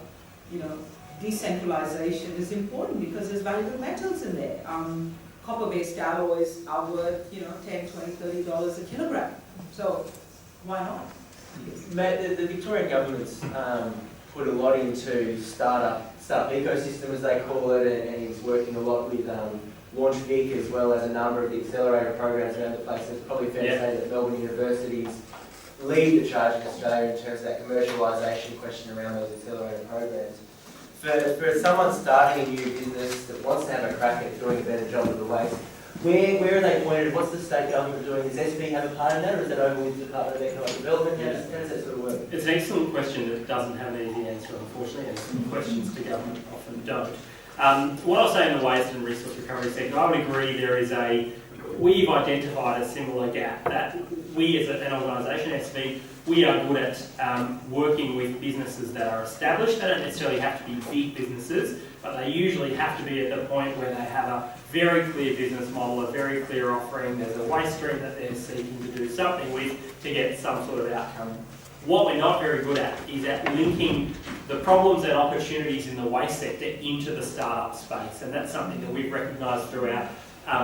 decentralization is important because there's valuable metals in there. Copper-based alloys are worth, $10, $20, $30 a kilogram. So why not? Matt, the Victorian government's put a lot into startup ecosystem, as they call it, and it's working a lot with Launch Vic as well as a number of the accelerator programs around the place. It's probably fair to say that Melbourne universities lead the charge in Australia in terms of that commercialisation question around those accelerator programs. For someone starting a new business that wants to have a crack at doing a better job of the waste, where are they pointed? What's the state government doing? Does SB have a part in that, or is that over with the Department of Economic Development? How does that sort of work? It's an excellent question that doesn't have an easy answer, unfortunately, and some questions to government often don't. What I'll say in the waste and resource recovery sector, I would agree there is we've identified a similar gap that we as an organisation, SV, we are good at working with businesses that are established. They don't necessarily have to be big businesses, but they usually have to be at the point where they have a very clear business model, a very clear offering, there's a waste stream that they're seeking to do something with to get some sort of outcome. What we're not very good at is at linking the problems and opportunities in the waste sector into the startup space, and that's something that we've recognised through our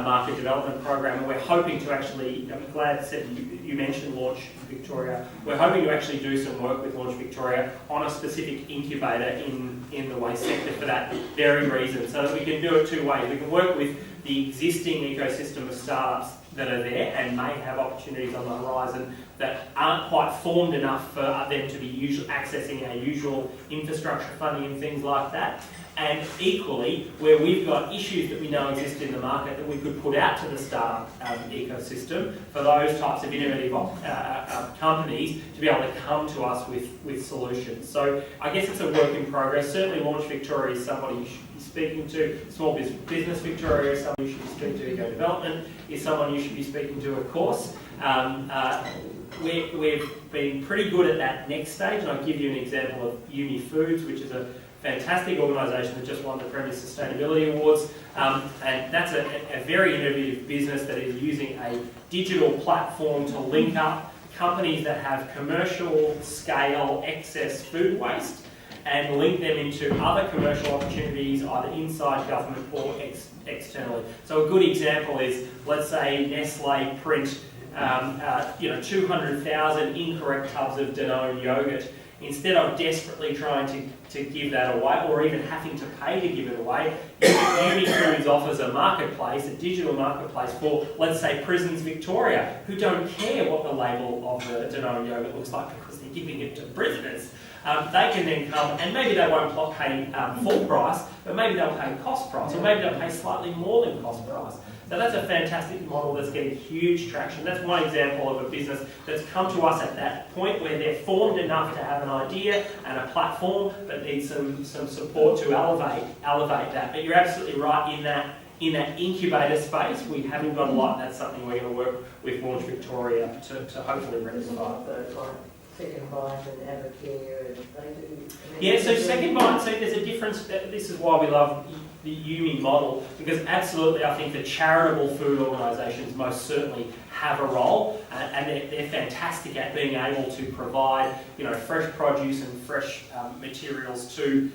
market development program, and we're hoping to actually, I'm glad that you mentioned Launch Victoria, we're hoping to actually do some work with Launch Victoria on a specific incubator in the waste sector for that very reason, so that we can do it two ways. We can work with the existing ecosystem of startups that are there and may have opportunities on the horizon that aren't quite formed enough for them to be accessing our usual infrastructure funding and things like that. And equally, where we've got issues that we know exist in the market that we could put out to the startup ecosystem for those types of innovative companies to be able to come to us with solutions. So I guess it's a work in progress. Certainly Launch Victoria is somebody you should be speaking to. Small Business Victoria is someone you should be speaking to. Eco Development is someone you should be speaking to, of course. We've been pretty good at that next stage, and I'll give you an example of Uni Foods, which is a fantastic organisation that just won the Premier Sustainability Awards, and that's a very innovative business that is using a digital platform to link up companies that have commercial scale excess food waste and link them into other commercial opportunities either inside government or externally. So a good example is, let's say Nestle print 200,000 incorrect tubs of Danone yogurt. Instead of desperately trying to give that away, or even having to pay to give it away, Uni Foods offers a marketplace, a digital marketplace for, let's say, Prisons Victoria, who don't care what the label of the Danone yogurt looks like because they're giving it to prisoners. They can then come, and maybe they won't pay full price, but maybe they'll pay cost price, or maybe they'll pay slightly more than cost price. So that's a fantastic model that's getting huge traction. That's one example of a business that's come to us at that point where they're formed enough to have an idea and a platform, but need some support to elevate that. But you're absolutely right in that incubator space. We haven't got a lot. That's something we're going to work with Launch Victoria to hopefully rectify. Second Bite and Evercare, and they do. Yeah, so Second Bite, so there's a difference. This is why we love the UMI model, because absolutely I think the charitable food organisations most certainly have a role, and they're fantastic at being able to provide fresh produce and fresh materials to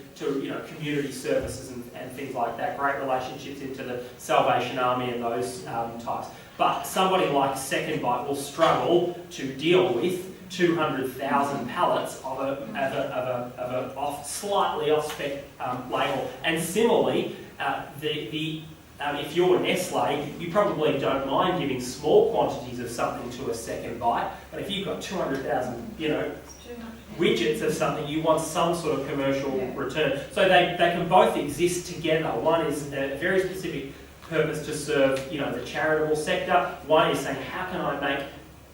community services and things like that. Great relationships into the Salvation Army and those types. But somebody like Second Bite will struggle to deal with 200,000 pallets of a slightly off-spec label. And similarly, if you're Nestle, you probably don't mind giving small quantities of something to a Second Bite, but if you've got 200,000, widgets of something, you want some sort of commercial return. So they can both exist together. One is a very specific purpose to serve, the charitable sector. One is saying, how can I make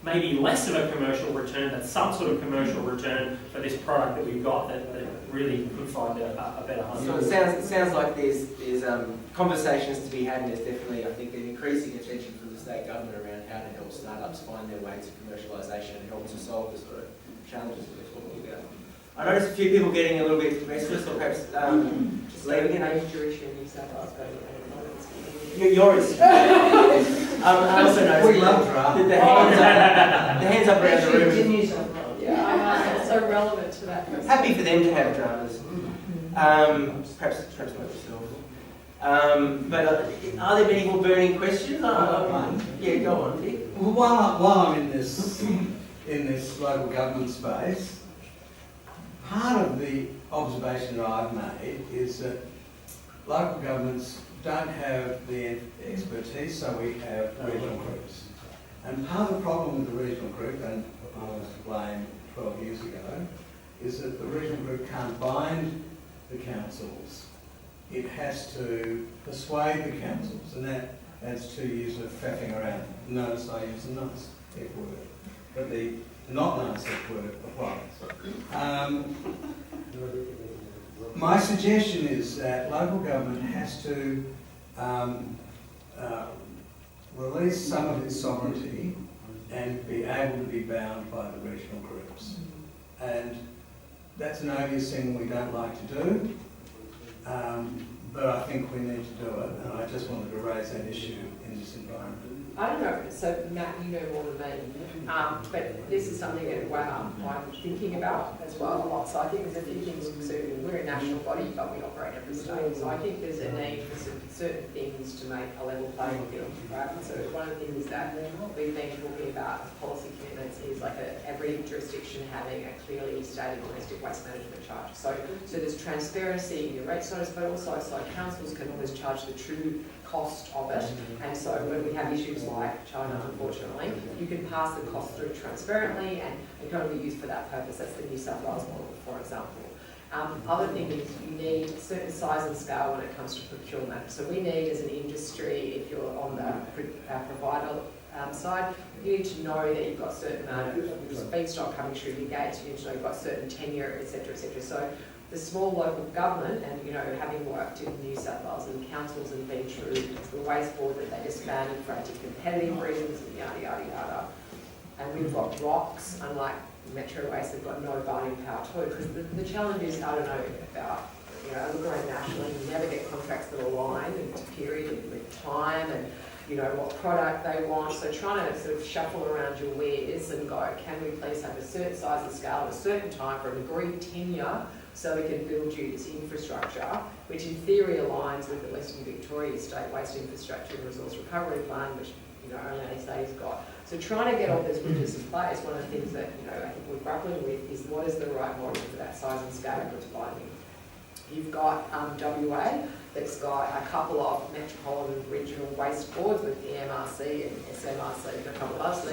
maybe less of a commercial return, but some sort of commercial return for this product that we've got that really could find a better home. So it sounds like there's conversations to be had, and there's definitely, I think, an increasing attention from the state government around how to help startups find their way to commercialisation and help to solve the sort of challenges that we're talking about. I noticed a few people getting a little bit restless, or perhaps just leaving. Jurisdiction in New South Wales, but Yours. I also noticed We love drama. the hands up around the room. yeah, I know, it's so relevant to that person. Happy for them to have dramas. Perhaps not yourself. But are there any more burning questions? Yeah, go on, Dick. Well, while I'm in this local government space, part of the observation that I've made is that local governments don't have the expertise, so we have regional groups. And part of the problem with the regional group, and I was to blame 12 years ago, is that the regional group can't bind the councils. It has to persuade the councils, and that's 2 years of faffing around. Notice I use the nice F word, but the not nice F word applies. My suggestion is that local government has to release some of its sovereignty and be able to be bound by the regional groups. And that's an obvious thing we don't like to do, but I think we need to do it, and I just wanted to raise that issue in this environment. I don't know, so Matt, you know more than me, but this is something that I'm thinking about as well a lot. So I think there's a few things to consider. We're a national body, but we operate every state. So I think there's a need for certain things to make a level playing field, right? So one of the things that we've been talking about as policy commitments is like every jurisdiction having a clearly stated domestic waste management charge. So there's transparency in your rates notice, but also so councils can always charge the true cost of it, and so when we have issues like China, unfortunately, you can pass the cost through transparently and it can only be used for that purpose. That's the New South Wales model, for example. Other thing is you need a certain size and scale when it comes to procurement. So we need, as an industry, if you're on the provider side, you need to know that you've got a certain amount of feedstock coming through your gates, you need to know you've got certain tenure, etc., etc. So the small local government, and having worked in New South Wales and councils and been through the waste board that they disbanded for anti-competitive reasons and yada yada yada. And we've got ROCs, unlike Metro Waste, they've got no bargaining power too. Because the challenge is, I don't know about, I look around nationally, you never get contracts that align into period with time and what product they want. So trying to sort of shuffle around your wares and go, can we please have a certain size and scale at a certain time for an agreed tenure, so we can build you this infrastructure, which in theory aligns with the Western Victoria State Waste Infrastructure and Resource Recovery Plan, which only ASA's got. So trying to get all those bridges in place, one of the things that I think we're grappling with is what is the right model for that size and scale that's binding. You've got WA that's got a couple of metropolitan regional waste boards with the MRC and SMRC and a couple of others. So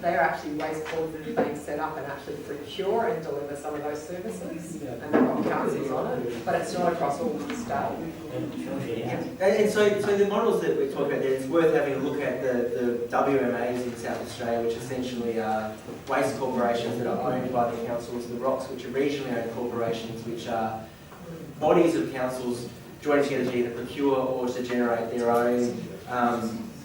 they're they're actually waste boards that are being set up and actually procure and deliver some of those services. And they've got currencies on it, but it's not across all the state. And so the models that we're talking about there, it's worth having a look at the WMAs in South Australia, which essentially are waste corporations that are owned by the councils, the ROCs, which are regionally owned corporations, which are bodies of councils joining together to either procure or to generate their own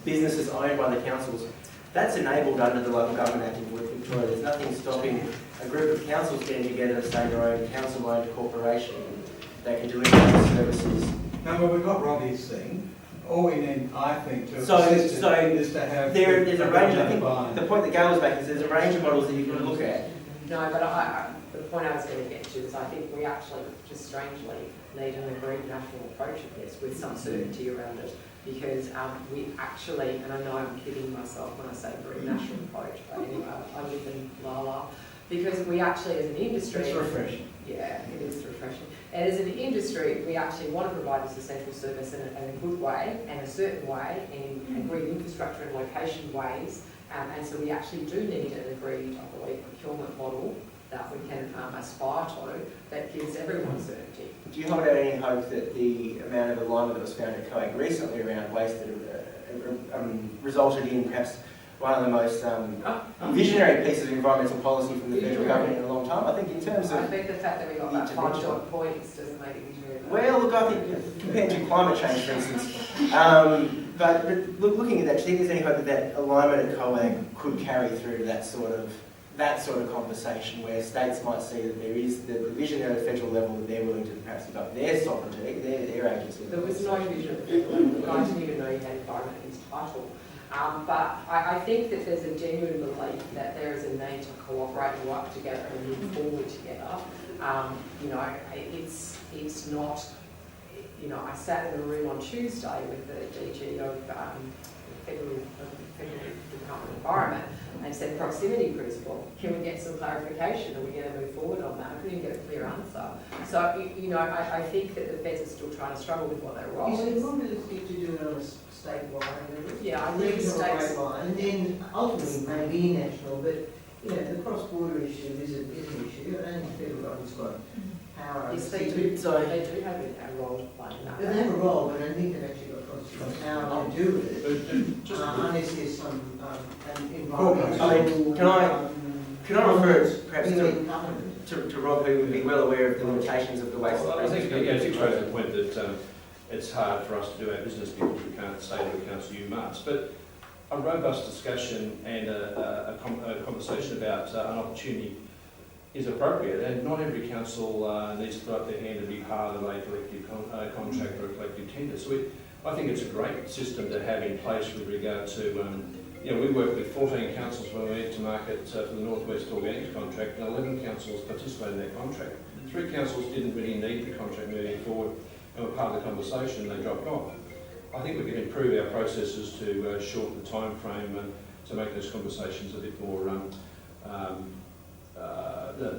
businesses owned by the councils. That's enabled under the Local Government Act in Victoria. There's nothing stopping a group of councils getting together to say their own council-owned corporation that can deliver those services. No, but we've got Robbie's thing. All we need, I think, to So assist is to have... There's a range, I think, the point that Gail was making is there's a range of models that you can look at. No, but the point I was going to get to is I think we actually just strangely need an agreed national approach of this with some certainty around it, because we actually, and I know I'm kidding myself when I say agreed national approach, but anyway, I live in Lala, because we actually as an industry... It's refreshing. Yeah, it is refreshing. And as an industry, we actually want to provide this essential service in a good way and a certain way in agreed infrastructure and location ways. And so we actually do need an agreed, I believe, procurement model that we can aspire to that gives everyone certainty. Do you hold out any hope that the amount of alignment that was found at COAG recently around waste that resulted in perhaps one of the most visionary pieces of environmental policy from the federal government in a long time? I think in terms of... I think the fact that we got that 5 dot points doesn't make it visionary. Well, look, I think compared to climate change, for instance, but looking at that, do you think there's any hope that that alignment at COAG could carry through to that sort of conversation where states might see that there is the vision there at a federal level that they're willing to perhaps give up their sovereignty, their agency? There was no vision at the federal level. I didn't even know you had environment in this title. But I think that there's a genuine belief that there is a need to cooperate and work together and move forward together. It's not, I sat in a room on Tuesday with the DG of Federal Department of Environment and said proximity principle. Can we get some clarification? Are we going to move forward on that? I couldn't even get a clear answer. So, I think that the feds are still trying to struggle with what their role is. Is it realistic to do it on a statewide level? Yeah, I think states... And then ultimately maybe national, but the cross-border issue is an issue, and the federal government's got power. Yes, they do have a role to play in that. They have a role, but I think they've actually got constitutional power to do with it, unless there's some environmental... Can I refer perhaps to Rob, who would be well aware of the limitations of the waste? Well, I think, just raise the point that it's hard for us to do our business because we can't say to the council, you must. But a robust discussion and a conversation about an opportunity is appropriate, and not every council needs to throw up their hand and be part of a collective contract or a collective tender. So I think it's a great system to have in place with regard to, we worked with 14 councils when we went to market for the North West Organics contract, and 11 councils participated in that contract. 3 councils didn't really need the contract moving forward and were part of the conversation, and they dropped off. I think we can improve our processes to shorten the time frame and to make those conversations a bit more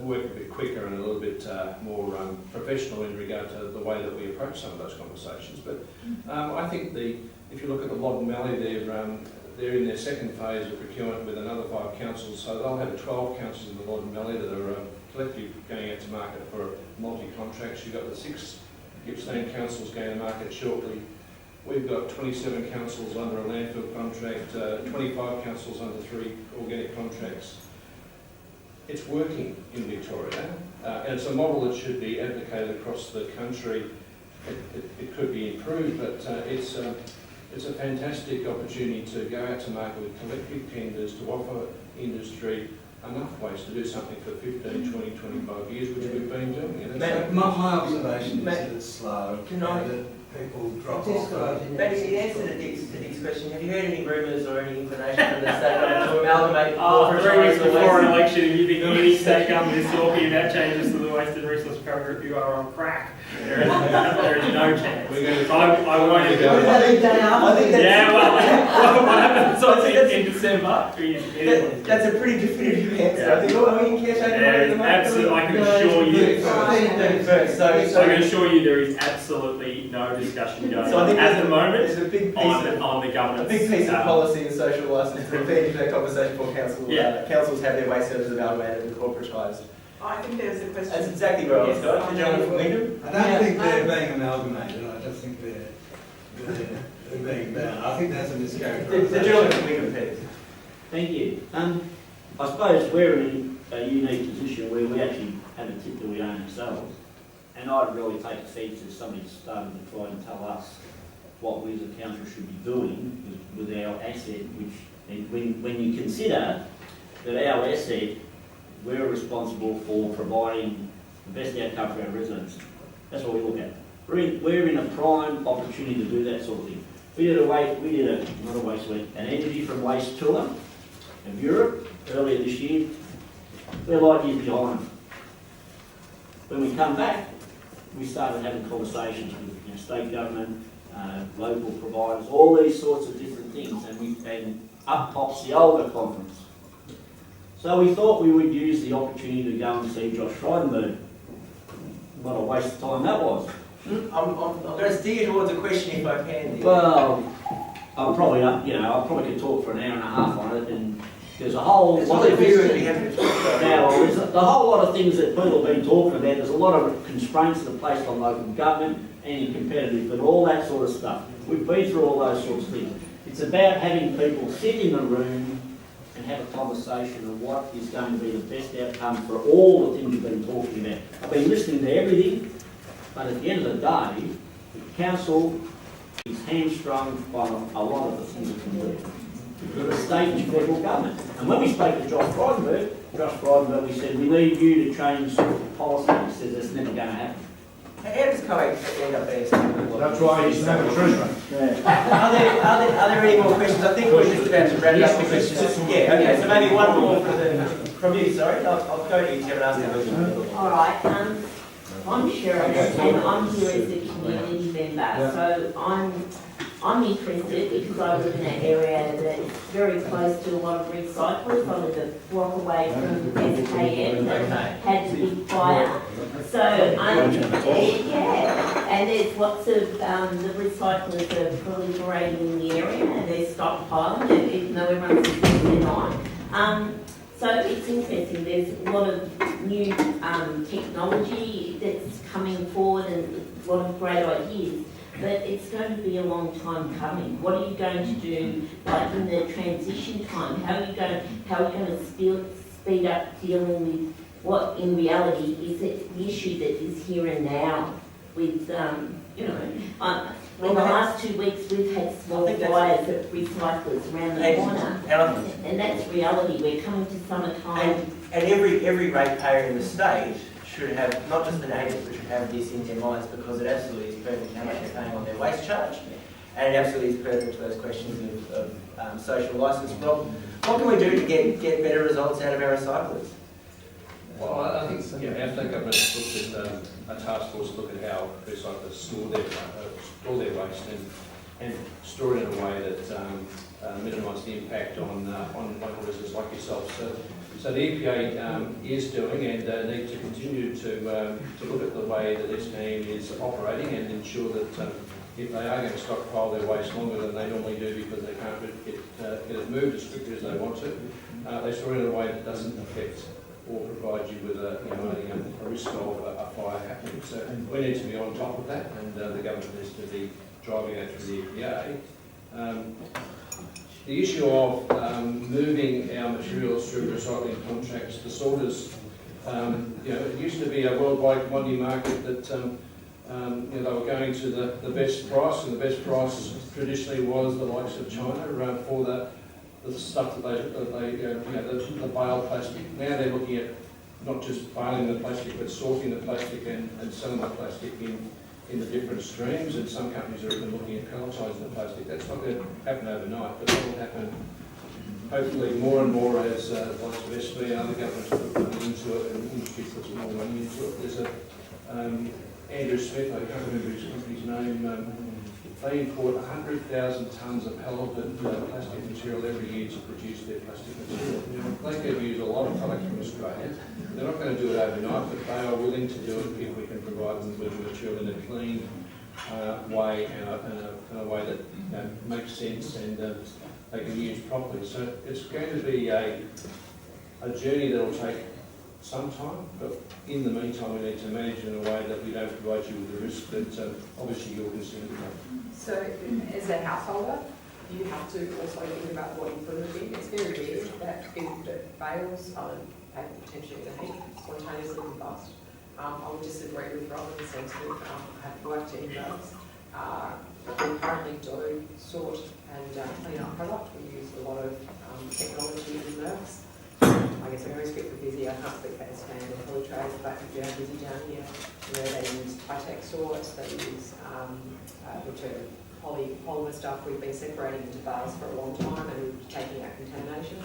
work a bit quicker and a little bit more professional in regard to the way that we approach some of those conversations. But I think if you look at the Loddon Valley, they're in their second phase of procurement with another 5 councils, so they'll have 12 councils in the Loddon Valley that are collectively going out to market for multi-contracts. You've got the 6 Gippsland councils going to market shortly. We've got 27 councils under a landfill contract, 25 councils under 3 organic contracts. It's working in Victoria, and it's a model that should be advocated across the country. It could be improved, but it's a fantastic opportunity to go out to market with collective tenders to offer industry enough ways to do something for 15, 20, 25 years, which we've been doing. And My observation is that it's slow, Can I- that people drop Just go off. to the Maybe the answer to Dick's question, have you heard any rumours or any inclination from the state government to amalgamate Oh, 3 weeks corporate before an waste? election, you think any state government is talking about changes to the Waste and Resource Recovery Group, you are on crack. There is no chance. We're going to I won't What about the day after? I think that's, Yeah, well, what happens in December is that's a pretty definitive answer. I think, are we in caretaker mode at the moment? absolutely, I can assure you. First, so I can assure you there is absolutely no discussion going So I on think at the moment there's a big piece of on the governance. a big piece of policy and social licence to feed into that conversation for council. Yeah. Councils have their waste services amalgamated and corporatised. I think there's a question. That's exactly where I was Yes, going. The gentleman from Wyndham. I don't think they're being amalgamated, I just think they're being bound. I think that's a The mischaracterisation. gentleman from Wyndham, Peter. Thank you. I suppose we're in a unique position where we actually have a tip that we own ourselves. And I'd really take offence if somebody started to try and tell us what we as a council should be doing with our asset, which, when you consider that our asset, we're responsible for providing the best outcome for our residents. That's what we look at. We're in a prime opportunity to do that sort of thing. We did an energy from waste tour of Europe earlier this year. We're light years behind. When we come back, we started having conversations with state government, local providers, all these sorts of different things, and up pops the older conference. So we thought we would use the opportunity to go and see Josh Frydenberg. What a waste of time that was. I'm going to steer you towards a question if I can. Well, I probably could talk for an hour and a half on it, and there's a whole It's lot not of a view that we have to talk about. Now, there's a whole lot of things that people have been talking about. There's a lot of constraints that are placed on local government and competitive, and all that sort of stuff. We've been through all those sorts of things. It's about having people sit in the room and have a conversation on what is going to be the best outcome for all the things we've been talking about. I've been listening to everything, but at the end of the day, the council is hamstrung by a lot of the things it can do. The state and federal government. And when we spoke to Josh Frydenberg, we said, we need you to change policy. He says, that's never going to happen. How does COAG end up being something? That's why he's never treasurer. Are there any more questions? I think we're just about to wrap up the questions. Yeah, okay, so maybe one more from you, sorry. I'll go to you, Kevin, ask the question. All right, I'm Sharon and I'm here as a community member. So I'm interested because I live in an area that's very close to a lot of recyclers. I live a block away from SKM that had the big fire. So, and there's lots of, the recyclers are proliferating in the area and they're stockpiling, even though everyone's they're not. So it's interesting, there's a lot of new technology that's coming forward and a lot of great ideas. But it's going to be a long time coming. What are you going to do, like in the transition time? How are you going to speed up dealing with what in reality is the issue that is here and now with, In the last 2 weeks, we've had small I think fires at recyclers around the And- corner. And that's reality. We're coming to summertime. And every ratepayer in the state should have, not just the neighbours, but should have this in their minds, because it absolutely is pertinent to how much they're paying on their waste charge. And it absolutely is pertinent to those questions of social licence. Rob, what can we do to get better results out of our recyclers? Well, I think, our state government looked at a task force to look at how recyclers store their waste and store it in a way that minimises the impact on local residents like yourself. So the EPA is doing and need to continue to look at the way that their scheme is operating and ensure that if they are going to stockpile their waste longer than they normally do because they can't get it moved as quickly as they want to, they store it in a way that doesn't affect or provide you with a risk of a fire happening. So we need to be on top of that, and the government needs to be driving that through the EPA. The issue of moving our materials through recycling contracts, the sorters, it used to be a worldwide commodity market that they were going to the best price, and the best price traditionally was the likes of China for the stuff that the baled plastic. Now they're looking at not just baling the plastic, but sorting the plastic and selling the plastic in the different streams, and some companies are even looking at pelletising the plastic. That's not going to happen overnight, but that will happen hopefully more and more as lots of SV and other governments put money into it and industry puts more money into it. There's Andrew Smith, I can't remember his company's name, they import 100,000 tonnes of pelleted plastic material every year to produce their plastic material. They could use a lot of product from Australia. They're not going to do it overnight, but they are willing to do it if we can provide them with the material in a clean way and a way that makes sense and they can use properly. So it's going to be a journey that will take some time, but in the meantime we need to manage in a way that we don't provide you with the risk that obviously you're concerned about. So as a householder, you have to also think about what you put in the bin. It's very rare that bales potentially in the heat spontaneously combust. I would disagree with Rob in the sense that I have worked in those. We currently do sort and clean up product. We use a lot of technology in MRFs. I guess I'm going to speak for Busy. I can't speak for Espan or Polytrade, but if you have Busy down here, they use high-tech sorts, they use which are polymer stuff. We've been separating into bales for a long time and taking out contamination.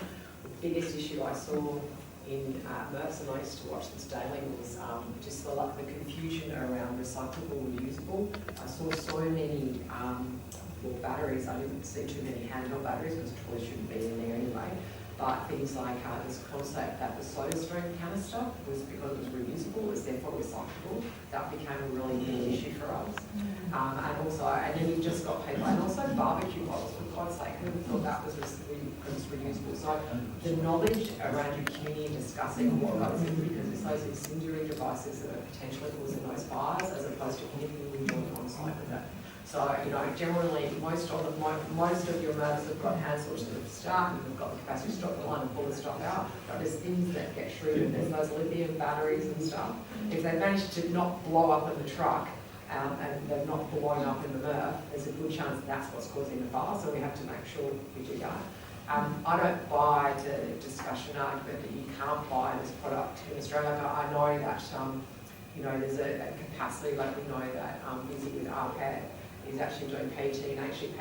The biggest issue I saw in MRFs, and I used to watch this daily, was just the confusion around recyclable and reusable. I saw so many batteries. I didn't see too many handheld batteries because toys shouldn't be in there anyway. But things like this concept that the soda stream canister was, because it was reusable, was therefore recyclable. That became a really big issue for us. And then you've just got people, and also barbecue bottles, for God's sake, who thought that was reusable. So the knowledge around your community discussing what goes in, because it's those incendiary devices that are potentially causing those fires, as opposed to anything you do on site with that. So, generally, most of your MRFs have got hand sorts at the start, and you've got the capacity to stop the line and pull the stuff out. But there's things that get shredded. There's those lithium batteries and stuff. If they manage to not blow up in the truck, and they're not blowing up in the MRF, there's a good chance that's what's causing the fire. So we have to make sure we do that. I don't buy the discussion argument that you can't buy this product in Australia. I know that there's a capacity, like we know that Busy with RCAD is actually doing PT, and actually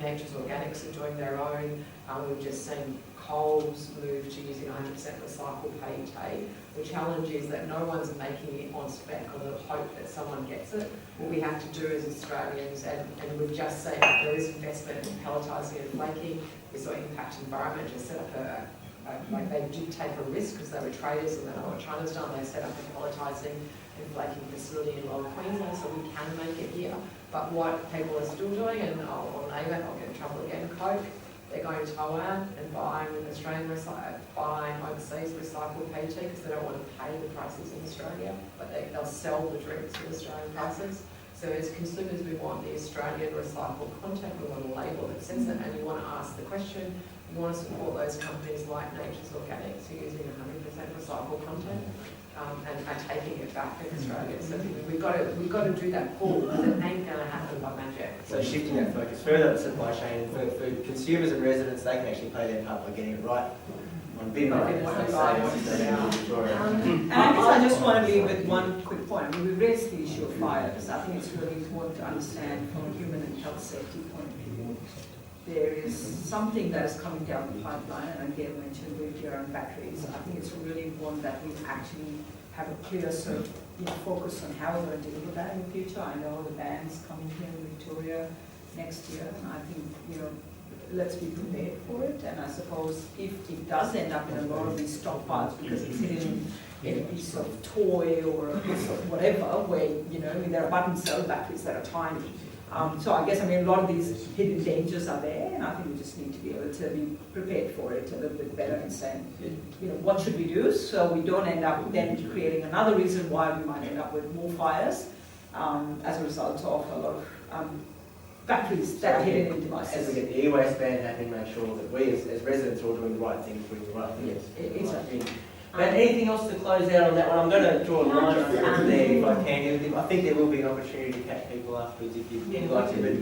Nature's Organics are doing their own. We've just seen Coles move to using 100% recycled PET. The challenge is that no one's making it on spec on the hope that someone gets it. What we have to do as Australians, and we've just seen that there is investment in pelletising and flaking. We saw Impact Environment just set up they did take a risk because they were traders and they know what China's done. They set up a pelletising and flaking facility in Lower Queensland, so we can make it here. But what people are still doing, and I'll name it, I'll get in trouble again, Coke, they're going to Taiwan and buying overseas recycled PET because they don't want to pay the prices in Australia, but they'll sell the drinks at Australian prices. So as consumers, we want the Australian recycled content, we want a label that says it, and you want to ask the question, you want to support those companies like Nature's Organics who are using 100% recycled content. and taking it back in Australia. So we've got to do that pull, because it ain't going to happen by magic. So shifting that focus further up the supply chain, for consumers and residents, they can actually play their part by getting it right on bid night, as they say. And I guess I just want to leave with one quick point. I mean, we raised the issue of fires. I think it's really important to understand from a human and health safety point of view. There is something that is coming down the pipeline, and again mentioned with your own batteries. I think it's really important that we actually have a clear sort of focus on how we're going to deliver that in the future. I know the ban's coming here in Victoria next year, and I think, let's be prepared for it. And I suppose if it does end up in a lot of these stockpiles because it's hidden in a piece of toy or a piece of whatever, where, there are button cell batteries that are tiny. So I guess, a lot of these hidden dangers are there, and I think we just need to be able to be prepared for it a little bit better and saying, what should we do so we don't end up then creating another reason why we might end up with more fires as a result of a lot of batteries that are hidden in devices. As we get the e-waste ban happening, make sure that we as residents are all doing the right things, doing the right things. Yes, exactly. But anything else to close out on that one? I'm going to draw a line from there if I can. I think there will be an opportunity to catch people afterwards if you'd like to.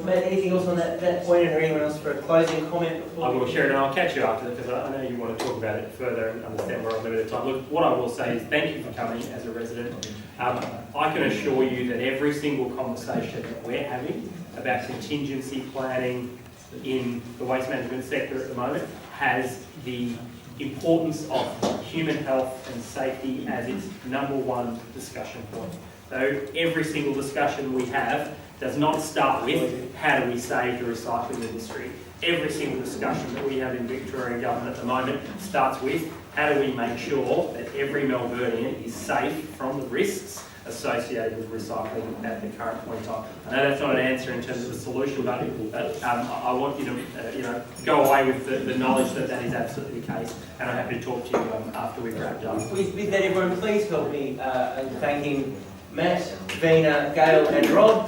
But anything else on that point, or anyone else for a closing comment? I will, Sharon, and I'll catch you after because I know you want to talk about it further and understand where I'm limited time. Look, what I will say is thank you for coming as a resident. I can assure you that every single conversation that we're having about contingency planning in the waste management sector at the moment has the importance of human health and safety as its number one discussion point. So every single discussion we have does not start with how do we save the recycling industry. Every single discussion that we have in Victorian government at the moment starts with how do we make sure that every Melburnian is safe from the risks associated with recycling at the current point in time. I know that's not an answer in terms of the solution, but I want you to go away with the knowledge that that is absolutely the case, and I'm happy to talk to you after we've wrapped up. With that, everyone, please help me in thanking Matt, Vina, Gail and Rob.